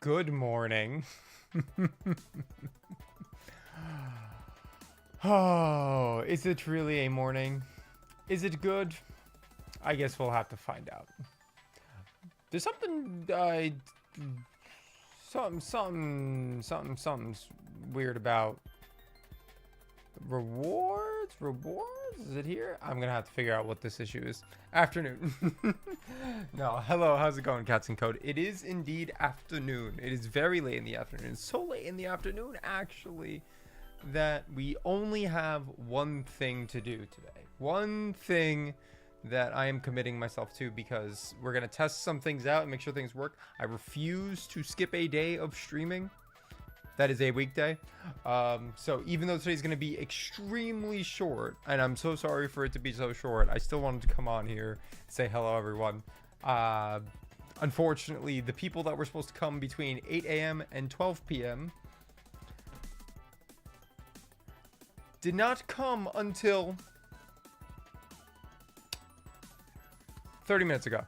Good morning. Oh, is it really a morning? Is it good? I guess we'll have to find out. There's something, something's weird about rewards? Is it here? I'm gonna have to figure out what this issue is. Afternoon. No, hello, how's it going, Cats and Code? It is indeed afternoon. It is very late in the afternoon. So late in the afternoon, actually, that we only have one thing to do today. One thing that I am committing myself to, because we're gonna test some things out and make sure things work. I refuse to skip a day of streaming. That is a weekday. So even though today's going to be extremely short, and I'm so sorry for it to be so short, I still wanted to come on here and say hello, everyone. Unfortunately, the people that were supposed to come between 8 a.m. and 12 p.m. did not come until 30 minutes ago.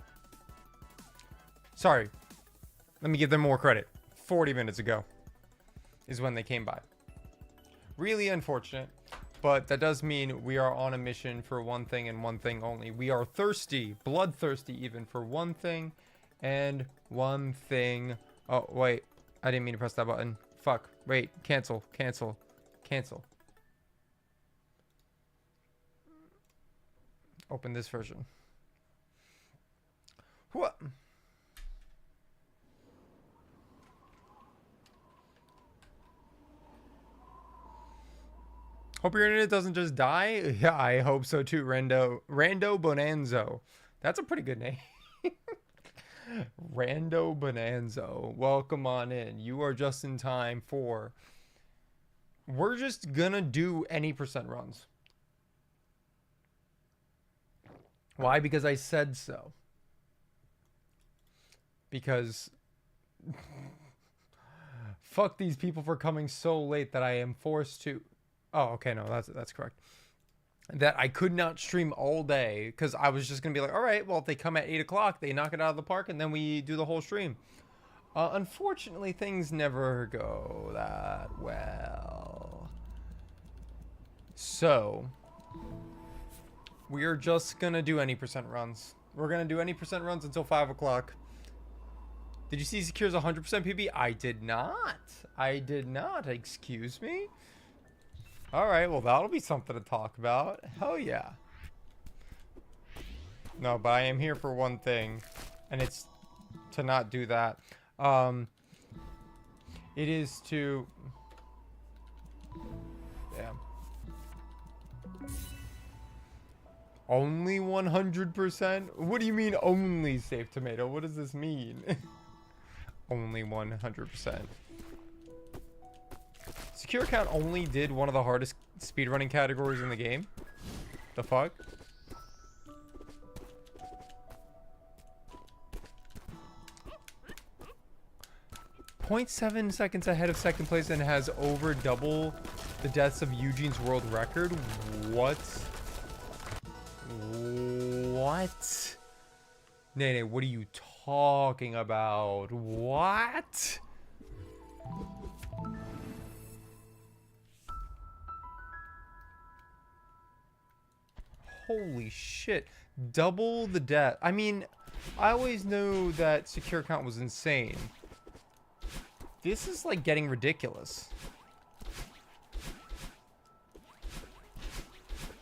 Sorry. Let me give them more credit. 40 minutes ago is when they came by. Really unfortunate, but that does mean we are on a mission for one thing and one thing only. We are thirsty, bloodthirsty even, for one thing and one thing. Oh, wait. I didn't mean to press that button. Fuck. Wait. Cancel. Cancel. Cancel. Open this version. What? Hope your internet doesn't just die. Yeah, I hope so too, Rando Bonanzo. That's a pretty good name. Rando Bonanzo. Welcome on in. You are just in time for... We're just gonna do any percent runs. Why? Because I said so. Because... Fuck these people for coming so late that I am forced to... Oh, okay, no, that's correct. That I could not stream all day because I was just going to be like, all right, well, if they come at 8 o'clock, they knock it out of the park, and then we do the whole stream. Unfortunately, things never go that well. So, we are just going to do any percent runs. We're going to do any percent runs until 5 o'clock. Did you see Secure's 100% PB? I did not. I did not. Excuse me? Alright, well, that'll be something to talk about. Hell yeah. No, but I am here for one thing, and it's to not do that. It is to... Damn. Only 100%? What do you mean only, Safe Tomato? What does this mean? Only 100%. Secure Account only did one of the hardest speedrunning categories in the game. The fuck? .7 seconds ahead of second place and has over double the deaths of Eugene's world record. What? What? Nene, what are you talking about? What? Holy shit. Double the death. I mean, I always knew that Secure Account was insane. This is like getting ridiculous.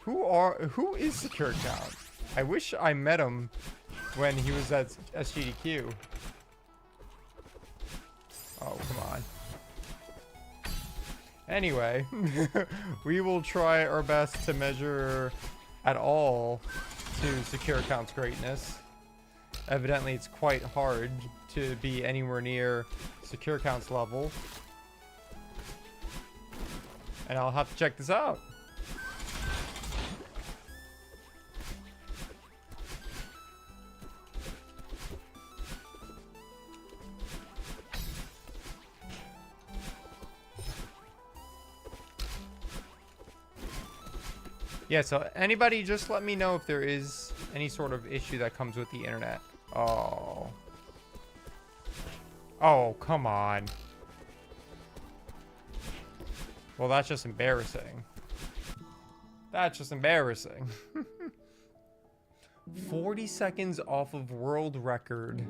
Who is Secure Account? I wish I met him when he was at SGDQ. Oh, Anyway, we will try our best to measure at all to secure account's greatness. Evidently, it's quite hard to be anywhere near secure account's level. And I'll have to check this out. Yeah, so anybody just let me know if there is any sort of issue that comes with the internet. Oh. Oh, come on. Well, that's just embarrassing. That's just embarrassing. 40 seconds off of world record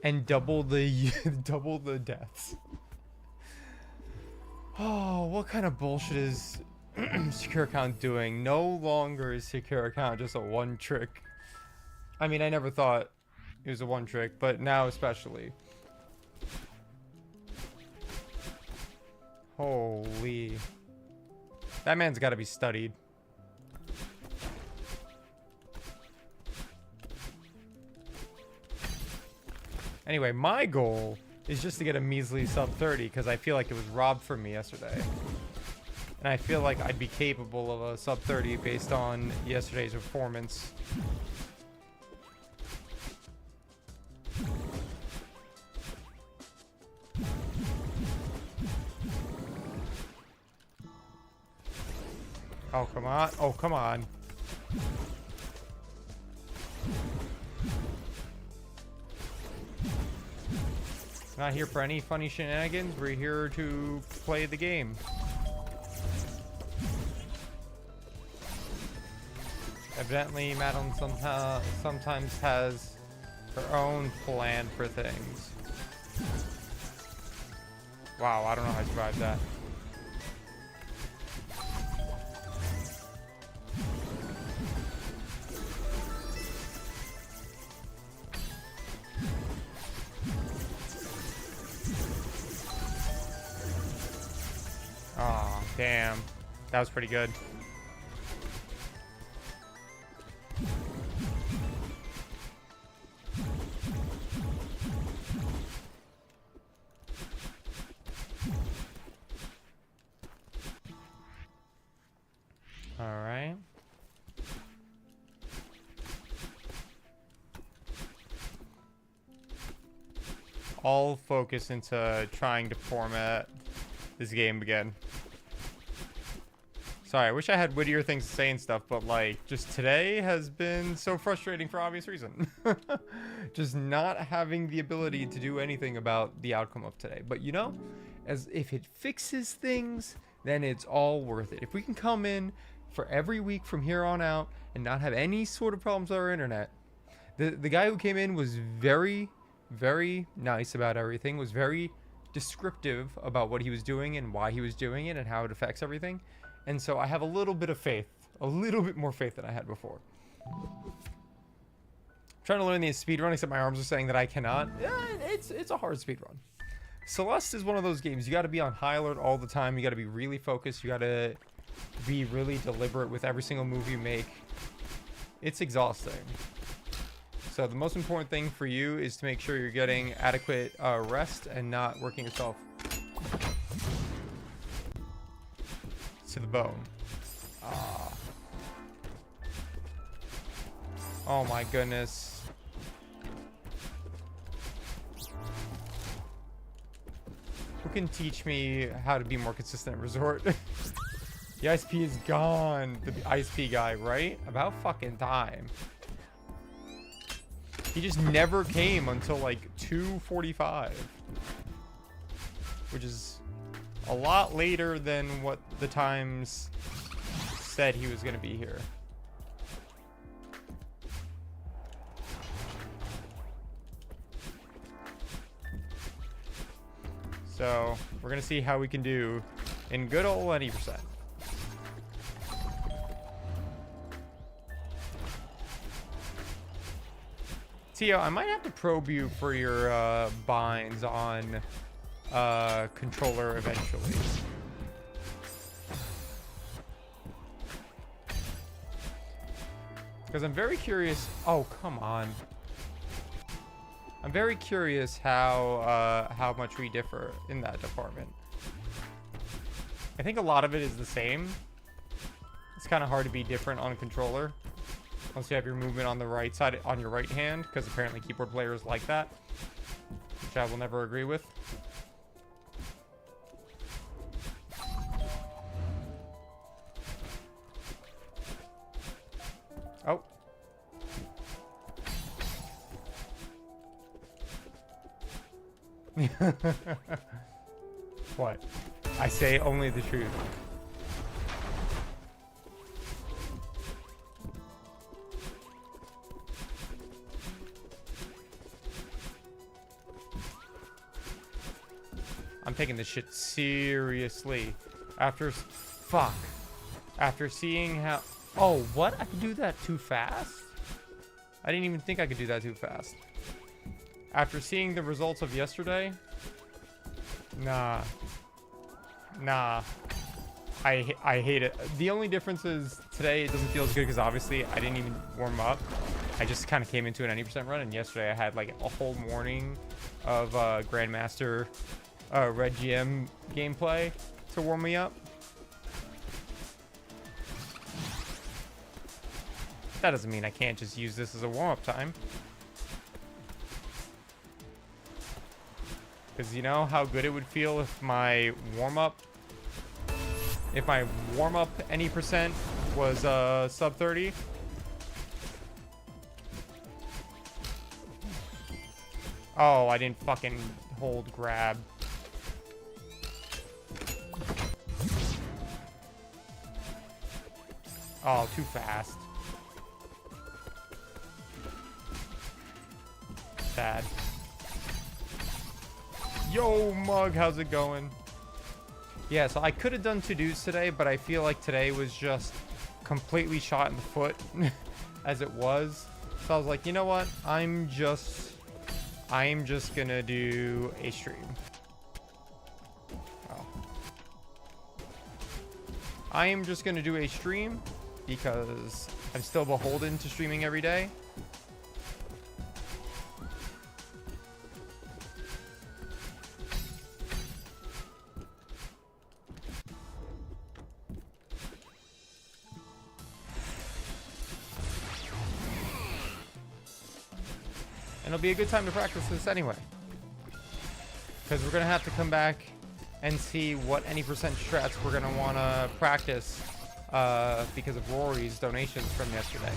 and double the deaths. Oh, what kind of bullshit is secure account doing? No longer is secure account just a one trick. I mean, I never thought it was a one trick, but now especially. Holy. That man's got to be studied. Anyway, my goal is just to get a measly sub 30 because I feel like it was robbed from me yesterday. And I feel like I'd be capable of a sub 30 based on yesterday's performance. Oh, come on. Oh, come on. Not here for any funny shenanigans. We're here to play the game. Evidently, Madeline sometimes has her own plan for things. Wow, I don't know how I survived that. Oh, damn. That was pretty good. All right. All focus into trying to format this game again. Sorry, I wish I had wittier things to say and stuff, but like, just today has been so frustrating for obvious reason. Just not having the ability to do anything about the outcome of today. But you know, as if it fixes things, then it's all worth it. If we can come in for every week from here on out and not have any sort of problems with our internet. The guy who came in was very, very nice about everything, was very descriptive about what he was doing and why he was doing it and how it affects everything. And so I have a little bit of faith, a little bit more faith than I had before. I'm trying to learn the speedrun, except my arms are saying that I cannot. It's a hard speedrun. Celeste is one of those games. You got to be on high alert all the time. You got to be really focused. You got to be really deliberate with every single move you make. It's exhausting. So the most important thing for you is to make sure you're getting adequate rest and not working yourself to the bone. Ah. Oh my goodness. Who can teach me how to be more consistent at Resort? The ISP is gone. The ISP guy, right? About fucking time. He just never came until like 2:45. Which is a lot later than what the times said he was going to be here. So, we're going to see how we can do in good old 90%. Tio, I might have to probe you for your binds on controller eventually. Because I'm very curious. Oh, come on. I'm very curious how much we differ in that department. I think a lot of it is the same. It's kind of hard to be different on a controller. Once you have your movement on the right side, on your right hand, because apparently keyboard players like that. Which I will never agree with. Oh. What? I say only the truth. I'm taking this shit seriously. After seeing how... Oh, what? I could do that too fast? I didn't even think I could do that too fast. After seeing the results of yesterday... Nah. I hate it. The only difference is today it doesn't feel as good because obviously I didn't even warm up. I just kind of came into an 90% run, and yesterday I had like a whole morning of Grandmaster Red GM gameplay to warm me up. That doesn't mean I can't just use this as a warm-up time. Because you know how good it would feel if my warm-up any percent was sub 30? Oh, I didn't fucking hold grab. Oh, too fast. Sad. Yo, Mug, how's it going? Yeah, so I could have done to-dos today, but I feel like today was just completely shot in the foot as it was. So I was like, you know what? I am just gonna do a stream. Oh. I am just gonna do a stream because I'm still beholden to streaming every day. And it'll be a good time to practice this anyway. Because we're going to have to come back and see what any percent strats we're going to want to practice because of Rory's donations from yesterday.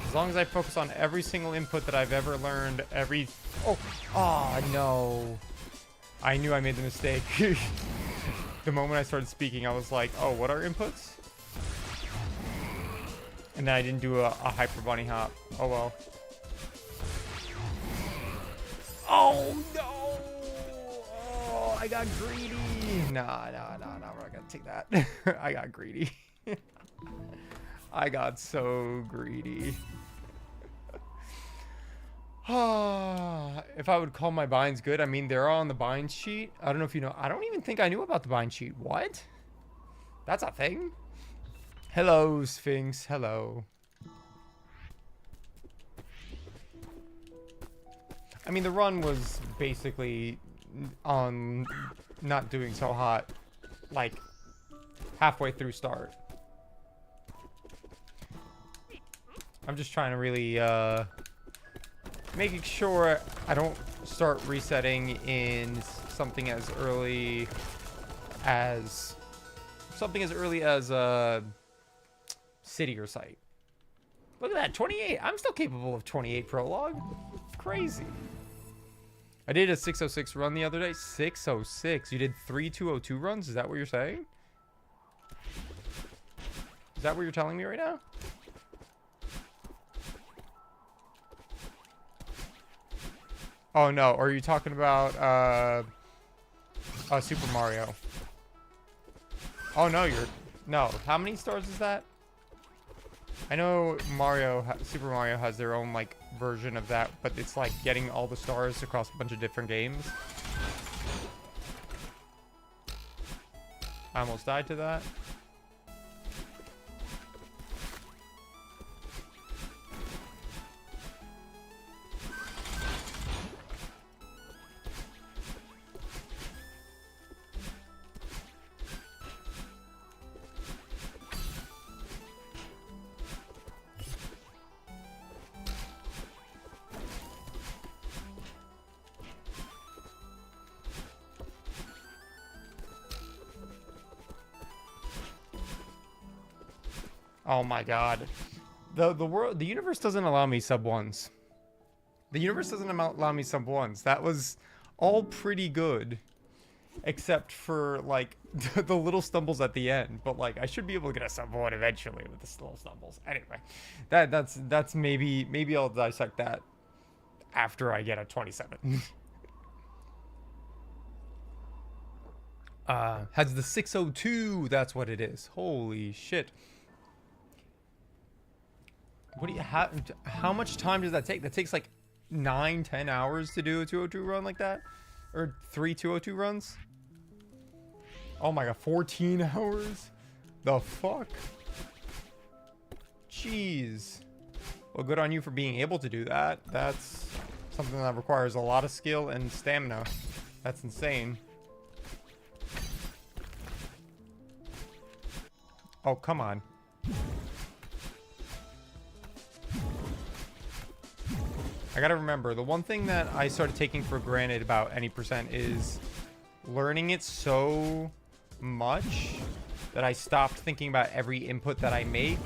As long as I focus on every single input that I've ever learned, oh no. I knew I made the mistake. The moment I started speaking, I was like, oh, what are inputs? And then I didn't do a hyper bunny hop. Oh well. Oh no! Oh, I got greedy. Nah, we're not gonna take that. I got greedy. I got so greedy. If I would call my binds good, I mean, they're on the bind sheet. I don't know if you know. I don't even think I knew about the bind sheet. What? That's a thing? Hello, Sphinx. Hello. I mean, the run was basically on not doing so hot, like halfway through start. I'm just trying to really, making sure I don't start resetting in something as early as city or site. Look at that, 28. I'm still capable of 28 prologue. Crazy. I did a 606 run the other day. 606. You did 3 202 runs? Is that what you're saying? Is that what you're telling me right now? Oh no, are you talking about Super Mario? Oh no, No, how many stars is that? I know Super Mario has their own like version of that, but it's like getting all the stars across a bunch of different games. I almost died to that. Oh my god. The universe doesn't allow me sub ones. The universe doesn't allow me sub ones. That was all pretty good. Except for like the little stumbles at the end. But like I should be able to get a sub one eventually with the little stumbles. Anyway. That's maybe I'll dissect that after I get a 27. Has the 602, that's what it is. Holy shit. What do you have? How much time does that take? That takes like 9-10 hours to do a 202 run like that, or 3 202 runs. Oh my god, 14 hours. The fuck? Jeez. Well, good on you for being able to do that. That's something that requires a lot of skill and stamina. That's insane. Oh, come on. I gotta remember, the one thing that I started taking for granted about any percent is learning it so much that I stopped thinking about every input that I make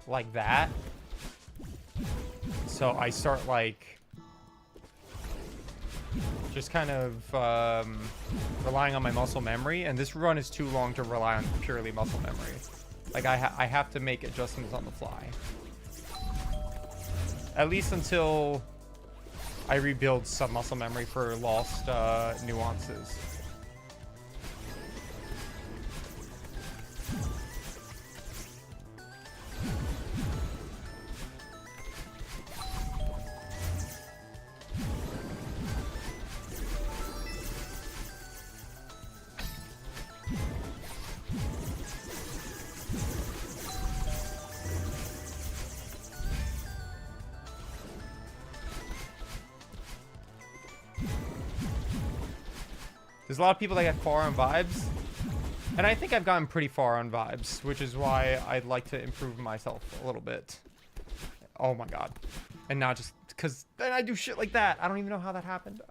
like that. So I start like just kind of relying on my muscle memory, and this run is too long to rely on purely muscle memory. Like I have to make adjustments on the fly. At least until I rebuild some muscle memory for lost nuances. There's a lot of people that get far on vibes, and I think I've gotten pretty far on vibes, which is why I'd like to improve myself a little bit. Oh my god. And not just because then I do shit like that. I don't even know how that happened.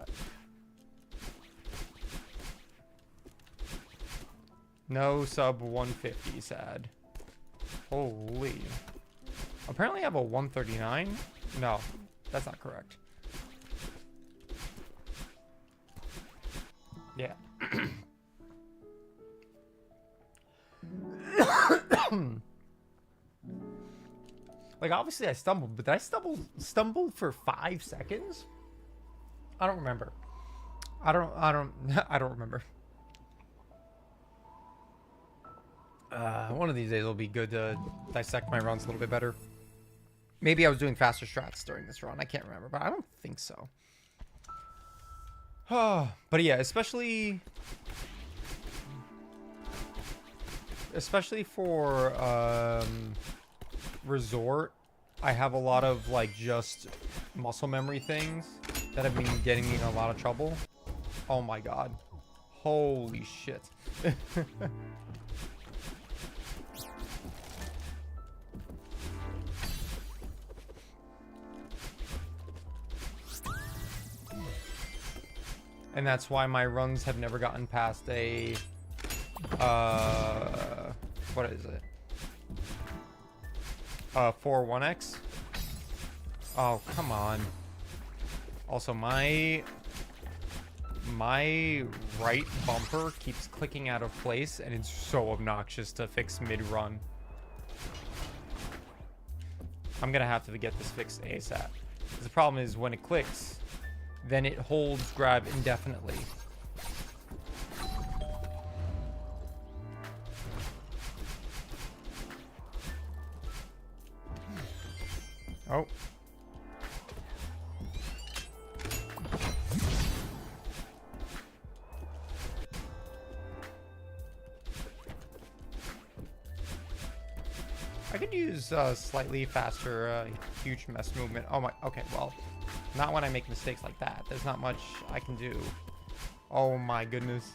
No sub 150, sad. Holy. Apparently I have a 139. No, that's not correct. Yeah. Like obviously I stumbled, but did I stumble for 5 seconds? I don't remember. I don't remember. One of these days will be good to dissect my runs a little bit better. Maybe I was doing faster strats during this run. I can't remember, but I don't think so. But yeah, especially for resort, I have a lot of like just muscle memory things that have been getting me in a lot of trouble. Oh my god. Holy shit. And that's why my runs have never gotten past a, what is it? 4-1x? Oh, come on. Also, my right bumper keeps clicking out of place, and it's so obnoxious to fix mid-run. I'm gonna have to get this fixed ASAP. The problem is when it clicks, then it holds grab indefinitely. Oh. I could use slightly faster huge mess movement. Oh my, okay, well, not when I make mistakes like that. There's not much I can do. Oh my goodness.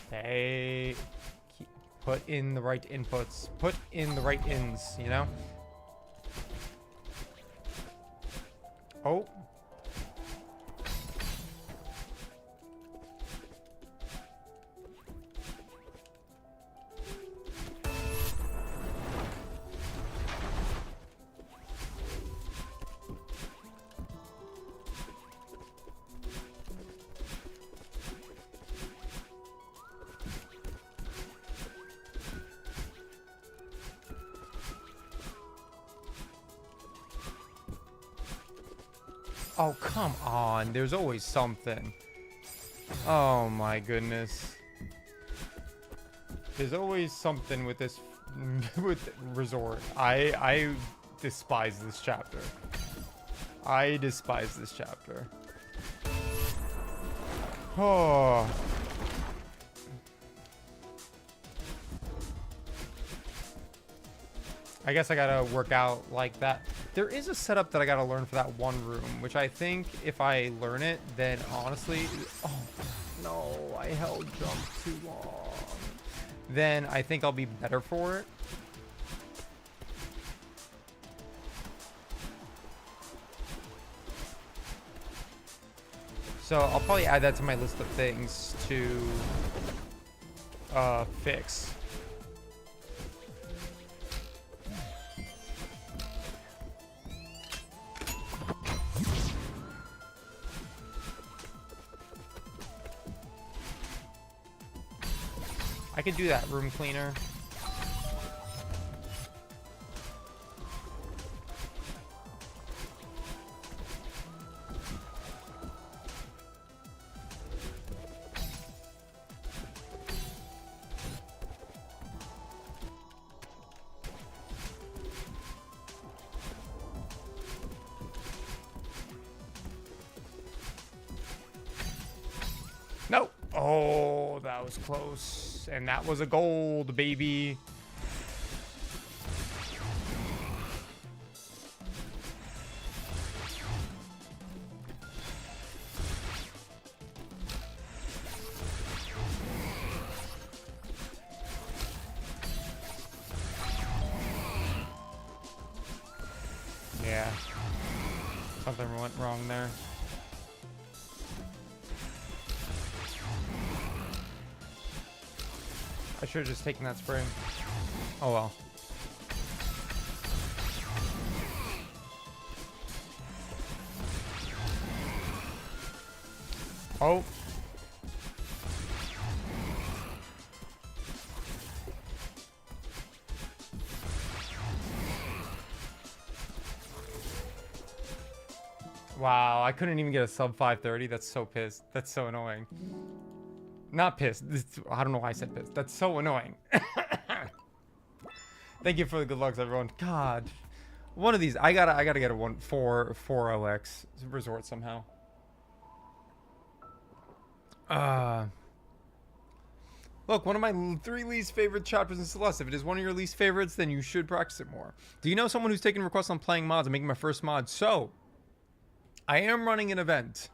Hey, put in the right inputs. Put in the right ins, you know? Oh. Oh, come on. There's always something. Oh, my goodness. There's always something with this with resort. I despise this chapter. I despise this chapter. Oh. I guess I gotta work out like that. There is a setup that I gotta learn for that one room, which I think if I learn it, then honestly, oh no, I held jump too long. Then I think I'll be better for it. So I'll probably add that to my list of things to fix. I could do that room cleaner. No. Oh, that was close. And that was a gold, baby. Yeah. Something went wrong there. I should have just taken that spring. Oh well. Oh. Wow, I couldn't even get a sub 530. That's so pissed. That's so annoying. Not pissed. I don't know why I said pissed. That's so annoying. Thank you for the good lucks, everyone. God, one of these. I gotta get a 4LX resort somehow. Look, one of my 3 least favorite chapters in Celeste. If it is one of your least favorites, then you should practice it more. Do you know someone who's taking requests on playing mods and making my first mod? So, I am running an event.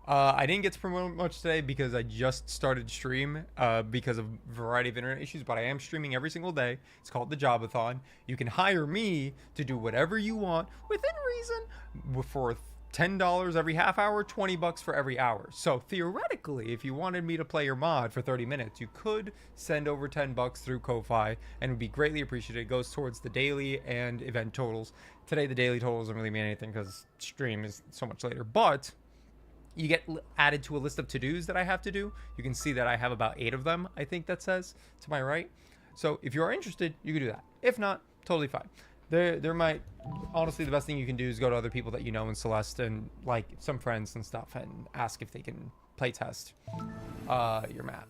I didn't get to promote much today because I just started stream because of a variety of internet issues, but I am streaming every single day. It's called the JOB-A-THON. You can hire me to do whatever you want within reason for $10 every half hour, $20 for every hour. So theoretically, if you wanted me to play your mod for 30 minutes, you could send over $10 through Ko-Fi and it would be greatly appreciated. It goes towards the daily and event totals. Today, the daily totals don't really mean anything because stream is so much later, but you get added to a list of to-dos that I have to do. You can see that I have about 8 of them, I think that says, to my right. So if you are interested, you can do that. If not, totally fine. There might, honestly, the best thing you can do is go to other people that you know in Celeste and like some friends and stuff and ask if they can play test your map.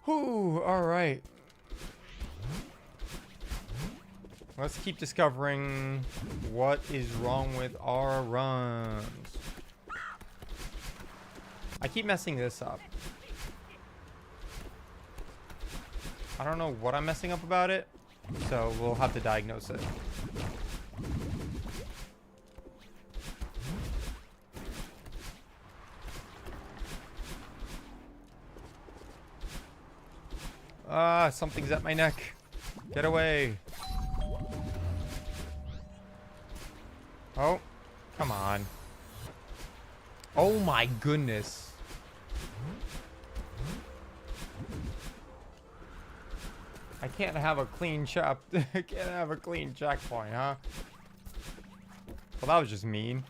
Whew, all right. Let's keep discovering what is wrong with our runs. I keep messing this up. I don't know what I'm messing up about it, so we'll have to diagnose it. Ah, something's at my neck. Get away. Oh, come on. Oh my goodness. I can't have a clean I can't have a clean checkpoint, huh? Well, that was just mean.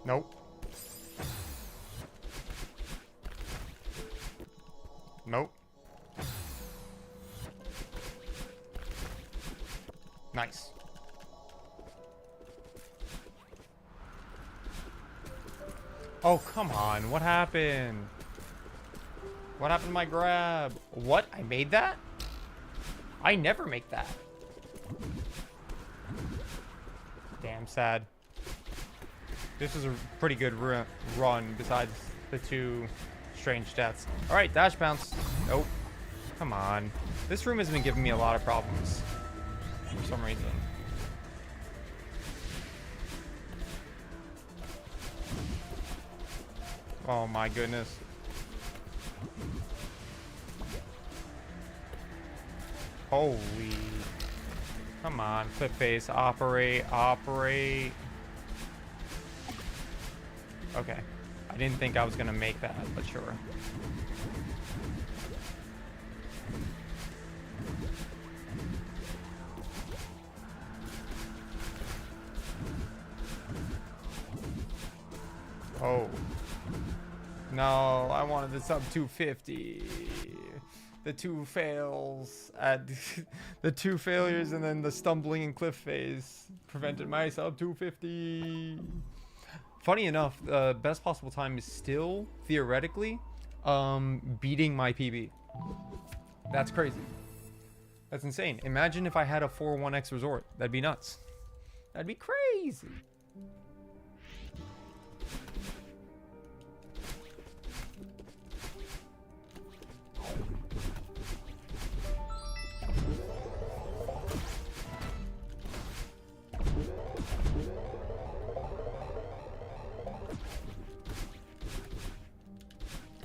Nope. Nope. Nice. Oh, come on. What happened? What happened to my grab? What? I made that? I never make that. Damn sad. This was a pretty good run besides the two strange deaths. All right, dash bounce. Nope. Come on. This room has been giving me a lot of problems for some reason. Oh my goodness. Holy. Come on, flip face, operate. Okay. I didn't think I was gonna make that, but sure. Oh. No, I wanted the sub 250. The two fails at the two failures and then the stumbling and cliff phase prevented my sub 250. Funny enough, the best possible time is still theoretically beating my PB. That's crazy. That's insane. Imagine if I had a 4-1x resort. That'd be nuts. That'd be crazy.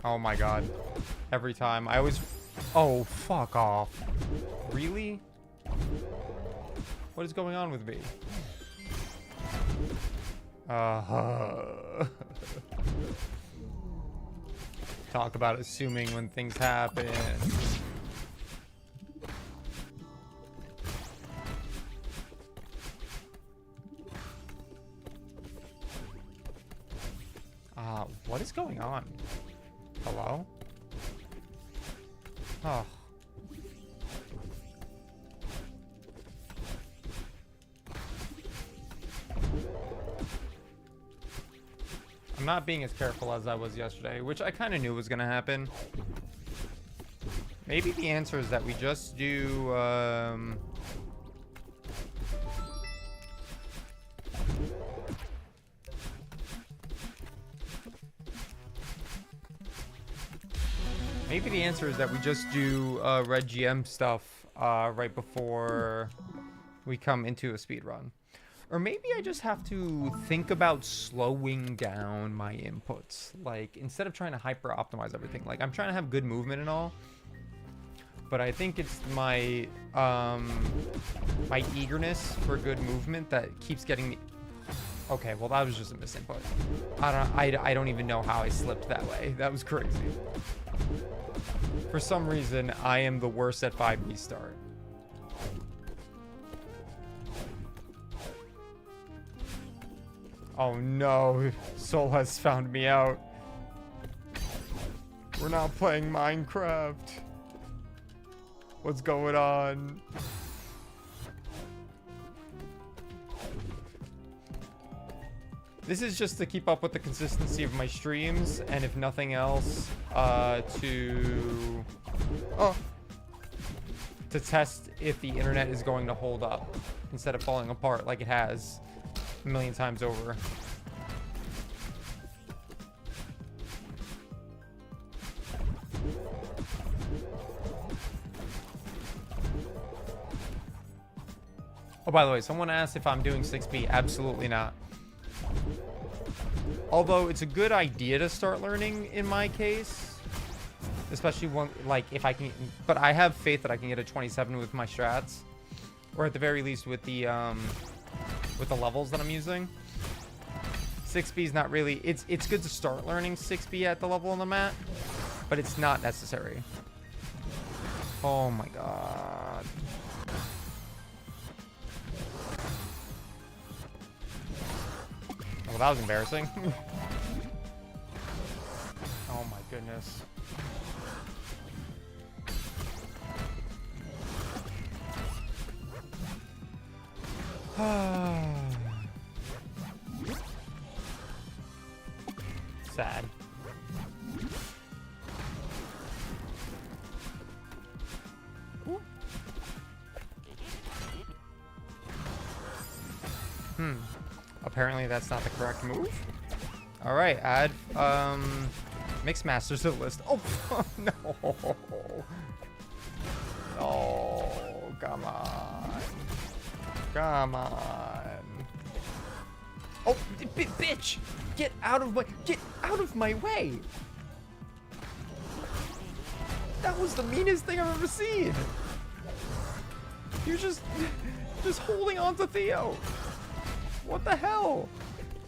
Oh my god. Every time. I always... Oh, fuck off. Really? What is going on with me? Talk about assuming when things happen. What is going on? Hello? Oh. I'm not being as careful as I was yesterday, which I kind of knew was going to happen. Maybe the answer is that we just do, maybe the answer is that we just do red GM stuff right before we come into a speed run. Or maybe I just have to think about slowing down my inputs. Like, instead of trying to hyper optimize everything. Like, I'm trying to have good movement and all. but I think it's my my eagerness for good movement that keeps getting me. Okay, well that was just a misinput. I don't even know how I slipped that way. That was crazy. For some reason, I am the worst at 5B start. Oh no, Soul has found me out. We're not playing Minecraft. What's going on? This is just to keep up with the consistency of my streams, and if nothing else, to test if the internet is going to hold up instead of falling apart like it has a million times over. Oh, by the way, someone asked if I'm doing 6B. Absolutely not. Although it's a good idea to start learning in my case, especially one like if I can, but I have faith that I can get a 27 with my strats, or at the very least with the levels that I'm using. 6B is not really, it's good to start learning 6B at the level on the map, but it's not necessary. Oh my god. Well, that was embarrassing. Oh my goodness. Sad. Ooh. Apparently that's not the correct move. All right, add mixed masters to the list. Oh no. Oh, come on. Come on. Oh, bitch! Get out of my way! That was the meanest thing I've ever seen. You're just holding on to Theo. What the hell?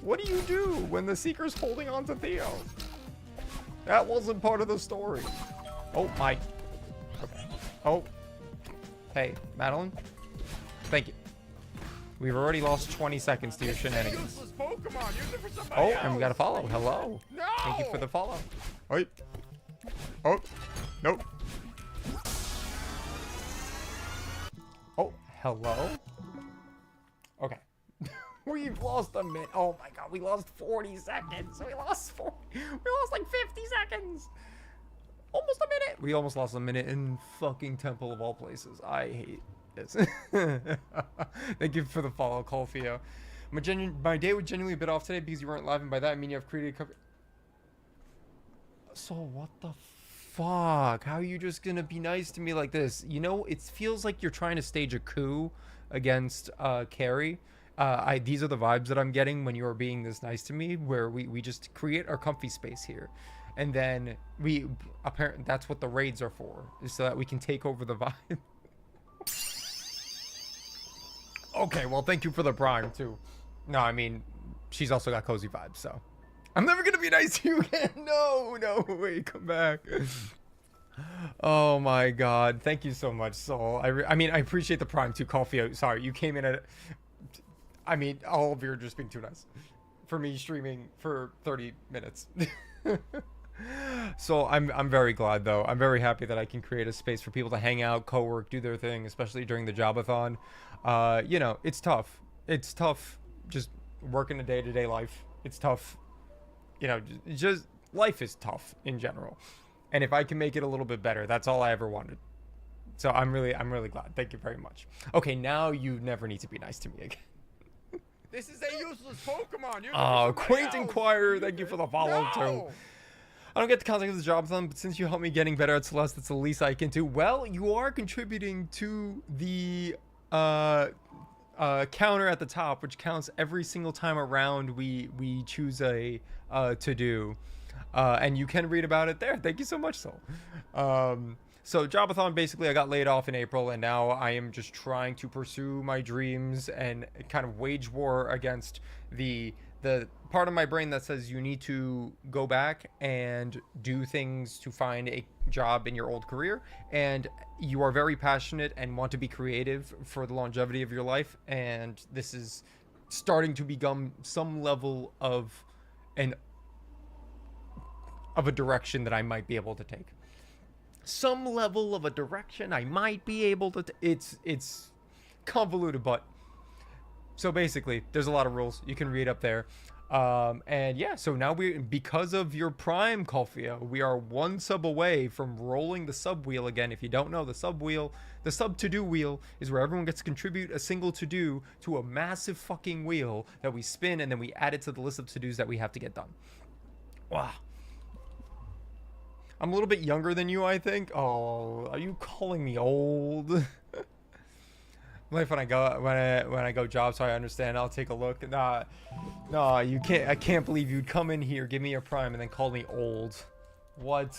What do you do when the Seeker's holding on to Theo? That wasn't part of the story. Oh my. Okay. Oh. Hey, Madeline. Thank you. We've already lost 20 seconds to your shenanigans. Oh, and we got a follow. Hello. No! Thank you for the follow. Oi. Oh. Nope. Oh, hello? Okay. We've lost a minute. Oh my god, we lost 40 seconds. We lost like 50 seconds. Almost a minute. We almost lost a minute in fucking Temple of all places. I hate this. Thank you for the follow, Colfio. My day was genuinely a bit off today because you weren't live, and by that I mean you have created a cover. So what the fuck? How are you just gonna be nice to me like this? You know, it feels like you're trying to stage a coup against Carrie. These are the vibes that I'm getting when you are being this nice to me, where we just create our comfy space here. And then apparently that's what the raids are for, is so that we can take over the vibe. Okay, well, thank you for the prime too. No, I mean, she's also got cozy vibes, so. I'm never gonna be nice to you again. No, wait, come back. Oh my god, thank you so much, Soul. I mean, I appreciate the prime too, Colfio. Sorry, you came in at, I mean, all of you are just being too nice for me streaming for 30 minutes. So I'm very glad though. I'm very happy that I can create a space for people to hang out, co-work, do their thing, especially during the JOB-A-THON. You know, it's tough. It's tough just working a day-to-day life. It's tough. You know, just life is tough in general. And if I can make it a little bit better, that's all I ever wanted. So I'm really glad. Thank you very much. Okay, now you never need to be nice to me again. This is a useless Pokemon. Oh, Quaint Inquirer, thank you for the follow too. I don't get the context of the JOB-A-THON, but since you helped me getting better at Celeste, that's the least I can do. Well, you are contributing to the counter at the top, which counts every single time around we choose a to do. And you can read about it there. Thank you so much, Soul. So JOB-A-THON, basically I got laid off in April, and now I am just trying to pursue my dreams and kind of wage war against the part of my brain that says you need to go back and do things to find a job in your old career, and you are very passionate and want to be creative for the longevity of your life, and this is starting to become some level of a direction that I might be able to take. Some level of a direction I might be able to it's convoluted, but so basically there's a lot of rules you can read up there. And yeah, so now because of your Prime, Colfia, we are one sub away from rolling the sub wheel again. If you don't know, the sub to-do wheel is where everyone gets to contribute a single to-do to a massive fucking wheel that we spin, and then we add it to the list of to-dos that we have to get done. Wow. I'm a little bit younger than you, I think. Oh, are you calling me old? Like when I go job, so I understand. I'll take a look. Nah, you can't. I can't believe you'd come in here, give me a Prime, and then call me old. What?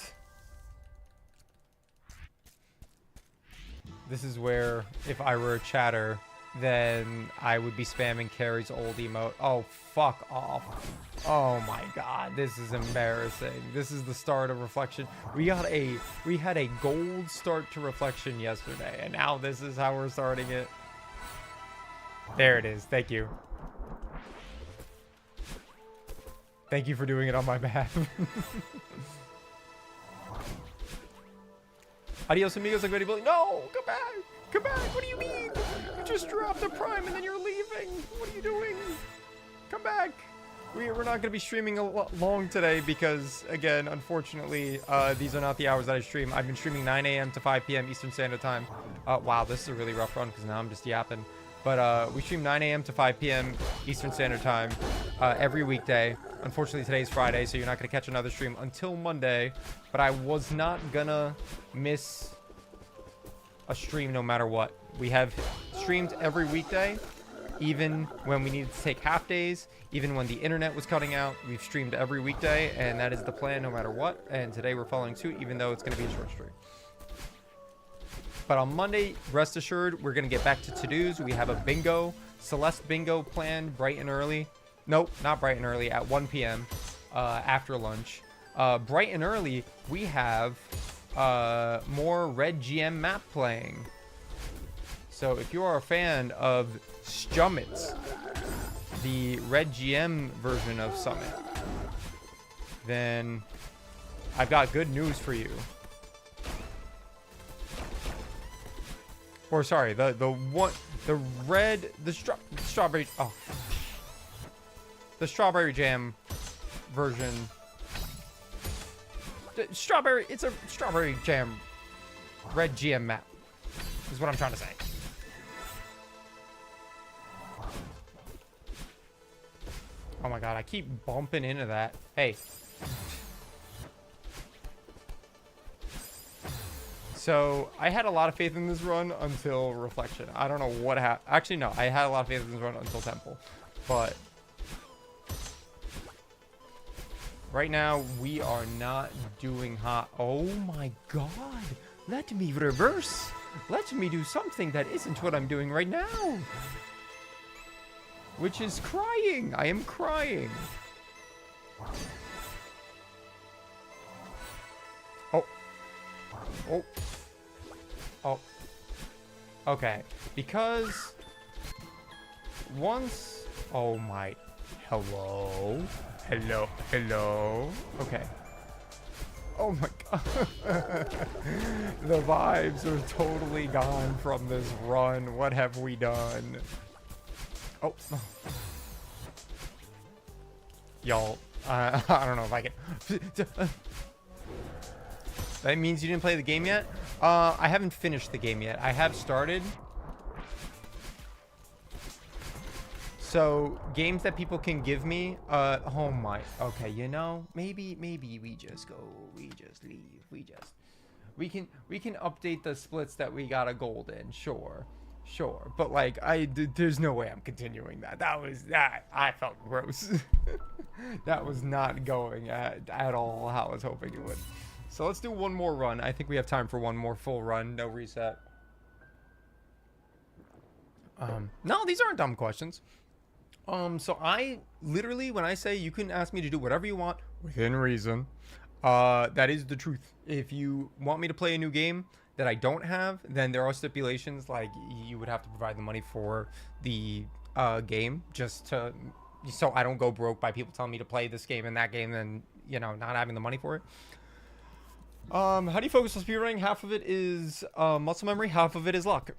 This is where, if I were a chatter, then I would be spamming Carrie's old emote. Oh, fuck off. Oh my god, this is embarrassing. This is the start of Reflection. We had a gold start to Reflection yesterday, and now this is how we're starting it. There it is. Thank you. Thank you for doing it on my behalf. Adios amigos, like Betty Billy. No, come back. Come back. What do you mean? You just dropped a Prime and then you're leaving. What are you doing? Come back. We're not going to be streaming long today because, again, unfortunately, these are not the hours that I stream. I've been streaming 9 a.m. to 5 p.m. Eastern Standard Time. Wow, this is a really rough run because now I'm just yapping. But we stream 9 a.m. to 5 p.m. Eastern Standard Time every weekday. Unfortunately, today's Friday, so you're not going to catch another stream until Monday. But I was not going to miss a stream no matter what. We have streamed every weekday, even when we needed to take half days, even when the internet was cutting out. We've streamed every weekday, and that is the plan no matter what. And today we're following suit, even though it's going to be a short stream. But on Monday, rest assured, we're going to get back to to-dos. We have a bingo, Celeste bingo planned bright and early. Nope, not bright and early, at 1 p.m. After lunch. Bright and early, we have more Red GM map playing. So if you are a fan of Stummet, the Red GM version of Summit, then I've got good news for you. Or sorry, the strawberry, oh, the strawberry jam version. It's a strawberry jam Red GM map, is what I'm trying to say. Oh my god, I keep bumping into that. Hey. So, I had a lot of faith in this run until Reflection. I don't know what happened. Actually, no. I had a lot of faith in this run until Temple. But right now, we are not doing hot. Oh my god. Let me reverse. Let me do something that isn't what I'm doing right now. Which is crying. I am crying. Oh. Oh. Oh. Okay. Because once... Oh my... Hello? Hello? Hello? Okay. Oh my god. The vibes are totally gone from this run. What have we done? Oh. Y'all, I don't know if I can... That means you didn't play the game yet? I haven't finished the game yet. I have started. So, games that people can give me, oh my, okay, you know, maybe we just go, we just leave, we can update the splits that we got a gold in, sure, but like, there's no way I'm continuing that. I felt gross. That was not going at all how I was hoping it would. So let's do one more run. I think we have time for one more full run. No reset. No, these aren't dumb questions. So I literally, when I say you can ask me to do whatever you want within reason, that is the truth. If you want me to play a new game that I don't have, then there are stipulations, like you would have to provide the money for the game just to, so I don't go broke by people telling me to play this game and that game and, you know, not having the money for it. How do you focus on speedrunning? Half of it is muscle memory, half of it is luck.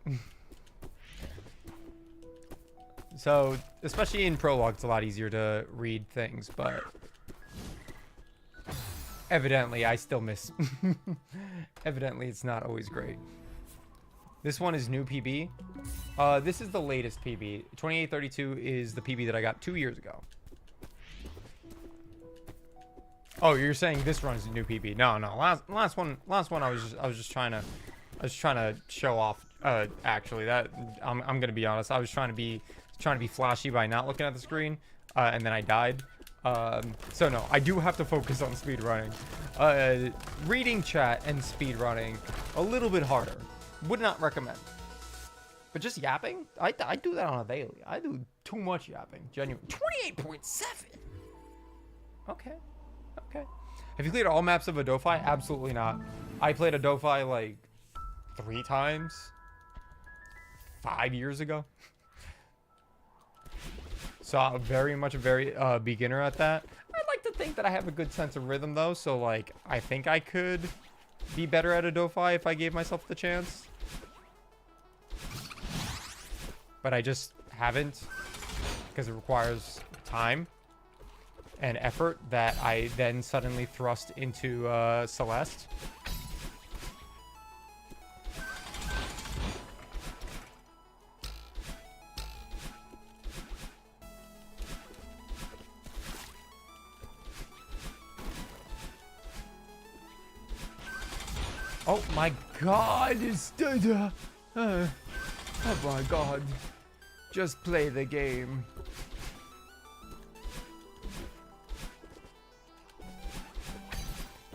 So, especially in prologue, it's a lot easier to read things, but evidently I still miss. Evidently it's not always great. This one is new PB. This is the latest PB. 2832 is the PB that I got 2 years ago. Oh, you're saying this run is a new PB? No, no. Last one I was just trying to show off. Actually, that I'm gonna be honest. I was trying to be flashy by not looking at the screen, and then I died. So no, I do have to focus on speed running. Reading chat and speed running a little bit harder. Would not recommend. But just yapping, I do that on a daily. I do too much yapping. Genuine. 28.7. Okay. Okay. Have you cleared all maps of a Do-Fi? Absolutely not. I played a Do-Fi like 3 times 5 years ago. So I'm very much a very beginner at that. I'd like to think that I have a good sense of rhythm though. So like, I think I could be better at a Do-Fi if I gave myself the chance. But I just haven't, because it requires time and effort that I then suddenly thrust into Celeste. Oh my god, it's oh my god. Just play the game.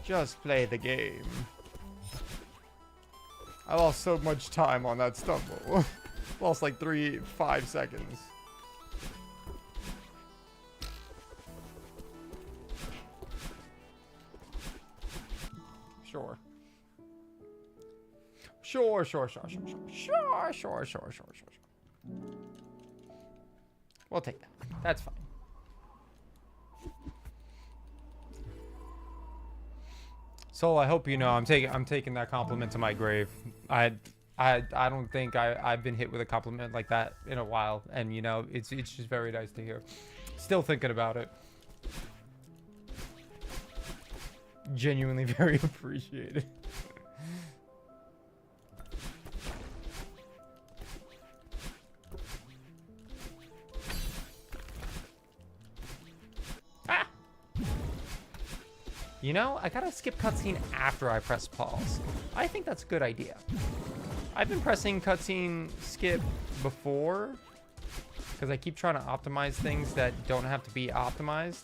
Just play the game. I lost so much time on that stumble. Lost like 5 seconds. Sure. Sure. We'll take that. That's fine. So I hope you know I'm taking that compliment to my grave. I don't think I've been hit with a compliment like that in a while, and you know it's just very nice to hear. Still thinking about it. Genuinely very appreciated. You know, I gotta skip cutscene after I press pause. I think that's a good idea. I've been pressing cutscene skip before, because I keep trying to optimize things that don't have to be optimized.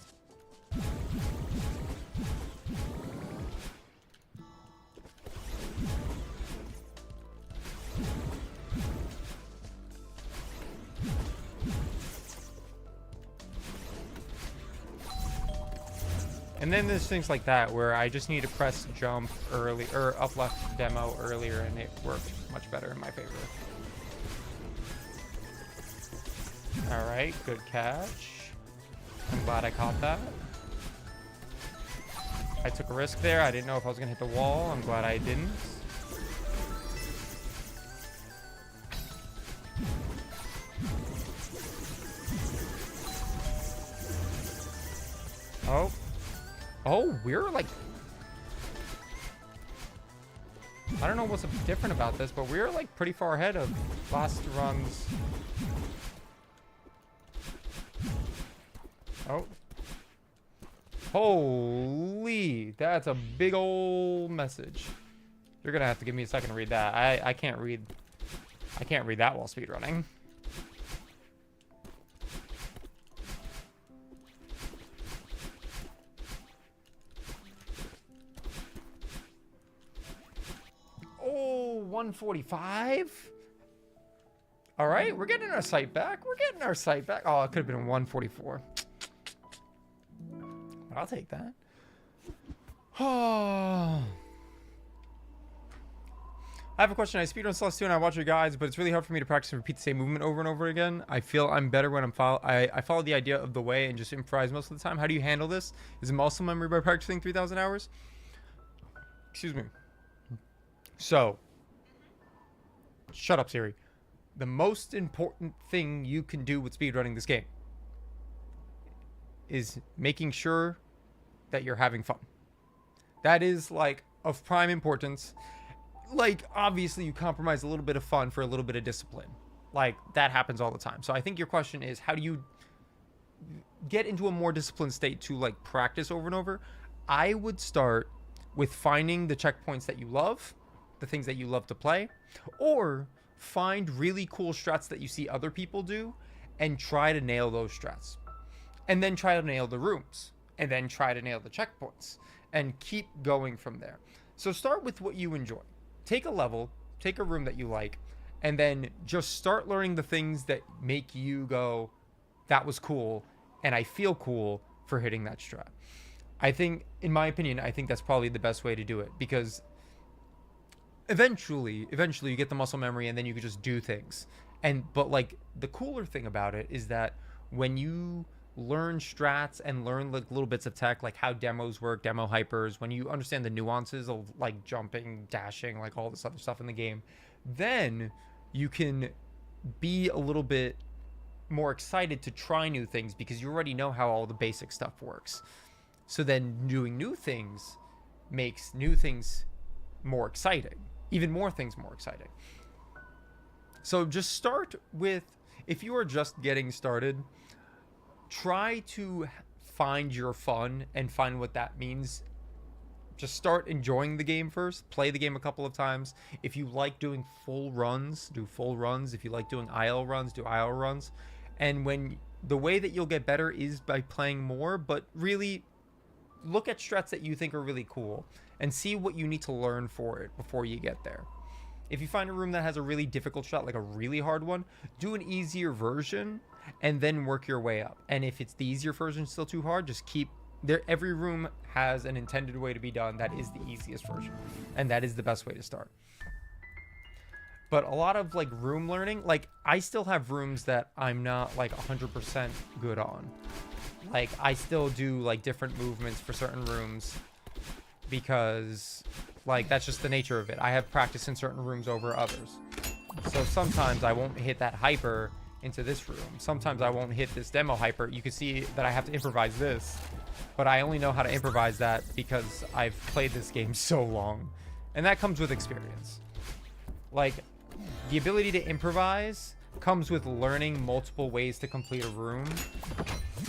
And then there's things like that where I just need to press jump early or up left demo earlier, and it worked much better in my favor. All right, good catch. I'm glad I caught that. I took a risk there. I didn't know if I was gonna hit the wall. I'm glad I didn't. Oh. Oh, we're like... I don't know what's different about this, but we're like pretty far ahead of last runs. Oh. Holy, that's a big old message. You're gonna have to give me a second to read that. I can't read that while speedrunning. 145. All right, we're getting our sight back. We're getting our sight back. Oh, it could have been 144. I'll take that. Oh. I have a question. I speedrun Celeste 2 and I watch your guides, but it's really hard for me to practice and repeat the same movement over and over again. I feel I'm better when I follow the idea of the way and just improvise most of the time. How do you handle this? Is it muscle memory by practicing 3,000 hours? Excuse me. So, shut up, Siri. The most important thing you can do with speedrunning this game is making sure that you're having fun. That is like of prime importance. Like, obviously you compromise a little bit of fun for a little bit of discipline. Like, that happens all the time. So I think your question is, how do you get into a more disciplined state to like practice over and over? I would start with finding the checkpoints that you love, the things that you love to play, or find really cool strats that you see other people do and try to nail those strats. And then try to nail the rooms, and then try to nail the checkpoints, and keep going from there. So start with what you enjoy. Take a level, take a room that you like, and then just start learning the things that make you go, that was cool, and I feel cool for hitting that strat. I think, in my opinion, I think that's probably the best way to do it, because eventually you get the muscle memory and then you can just do things. But like the cooler thing about it is that when you learn strats and learn like little bits of tech, like how demos work, demo hypers, when you understand the nuances of like jumping, dashing, like all this other stuff in the game, then you can be a little bit more excited to try new things because you already know how all the basic stuff works. So then doing new things makes new things more exciting, even more things more exciting. So just start with, if you are just getting started, try to find your fun and find what that means. Just start enjoying the game first. Play the game a couple of times. If you like doing full runs, do full runs. If you like doing IL runs, do IL runs. And when the way that you'll get better is by playing more, but really look at strats that you think are really cool and see what you need to learn for it before you get there. If you find a room that has a really difficult shot, like a really hard one, do an easier version and then work your way up. And if it's the easier version still too hard, just keep there. Every room has an intended way to be done that is the easiest version, and that is the best way to start. But a lot of like room learning, like I still have rooms that I'm not like 100% good on. Like I still do like different movements for certain rooms because like that's just the nature of it. I have practice in certain rooms over others. So sometimes I won't hit that hyper into this room. Sometimes I won't hit this demo hyper. You can see that I have to improvise this, but I only know how to improvise that because I've played this game so long, and that comes with experience. Like the ability to improvise comes with learning multiple ways to complete a room.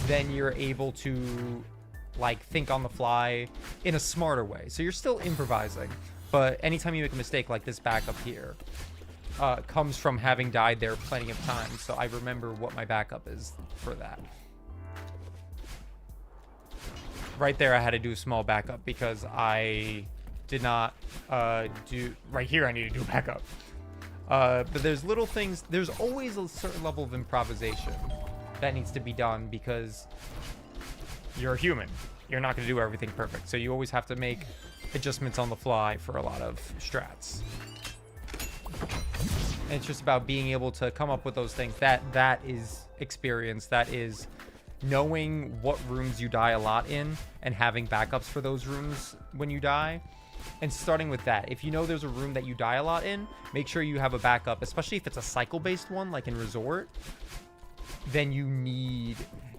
Then you're able to like think on the fly in a smarter way. So you're still improvising, but anytime you make a mistake like this backup here, comes from having died there plenty of times, so I remember what my backup is for that. Right there I had to do a small backup because I did not do... Right here I need to do backup. But there's little things... There's always a certain level of improvisation that needs to be done because you're a human. You're not going to do everything perfect, so you always have to make adjustments on the fly for a lot of strats. And it's just about being able to come up with those things. That is experience. That is knowing what rooms you die a lot in and having backups for those rooms when you die. And starting with that. If you know there's a room that you die a lot in, make sure you have a backup, especially if it's a cycle-based one, like in Resort. Then you need...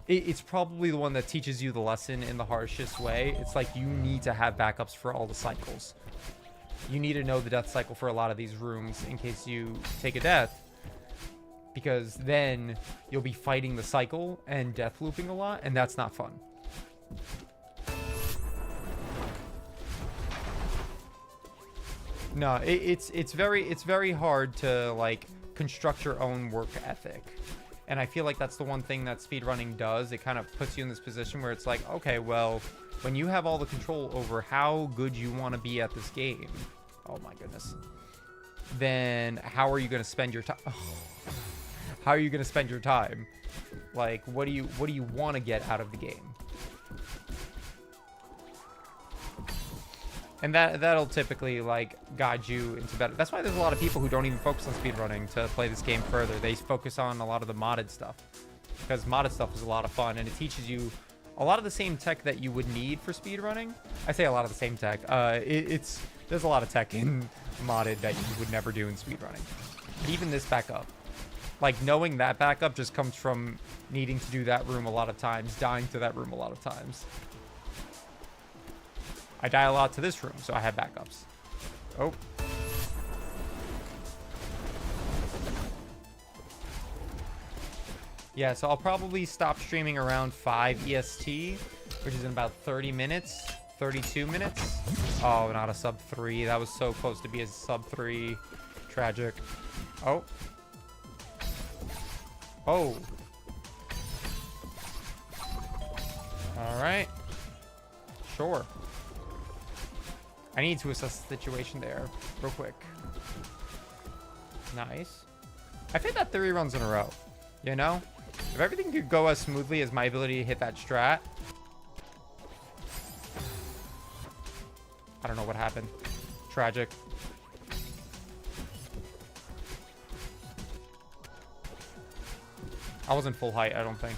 It's probably the one that teaches you the lesson in the harshest way. It's like you need to have backups for all the cycles. You need to know the death cycle for a lot of these rooms in case you take a death, because then you'll be fighting the cycle and death looping a lot, and that's not fun. No, it's very hard to like construct your own work ethic. And I feel like that's the one thing that speedrunning does. It kind of puts you in this position where it's like, okay, well, when you have all the control over how good you want to be at this game. Oh my goodness. then how are you going to spend your time? How are you going to spend your time? Like, what do you want to get out of the game? And that'll typically, like, guide you into better. That's why there's a lot of people who don't even focus on speedrunning to play this game further. They focus on a lot of the modded stuff. Because modded stuff is a lot of fun, and it teaches you a lot of the same tech that you would need for speedrunning. I say a lot of the same tech. There's a lot of tech in modded that you would never do in speedrunning. But even this backup. Like, knowing that backup just comes from needing to do that room a lot of times, dying to that room a lot of times. I die a lot to this room, so I have backups. Oh. Yeah, so I'll probably stop streaming around 5 EST, which is in about 30 minutes, 32 minutes. Oh, not a sub 3. That was so close to be a sub 3. Tragic. Oh. Oh. All right. Sure. I need to assess the situation there real quick. Nice. I think that 3 runs in a row, you know? If everything could go as smoothly as my ability to hit that strat. I don't know what happened. Tragic. I wasn't full height, I don't think.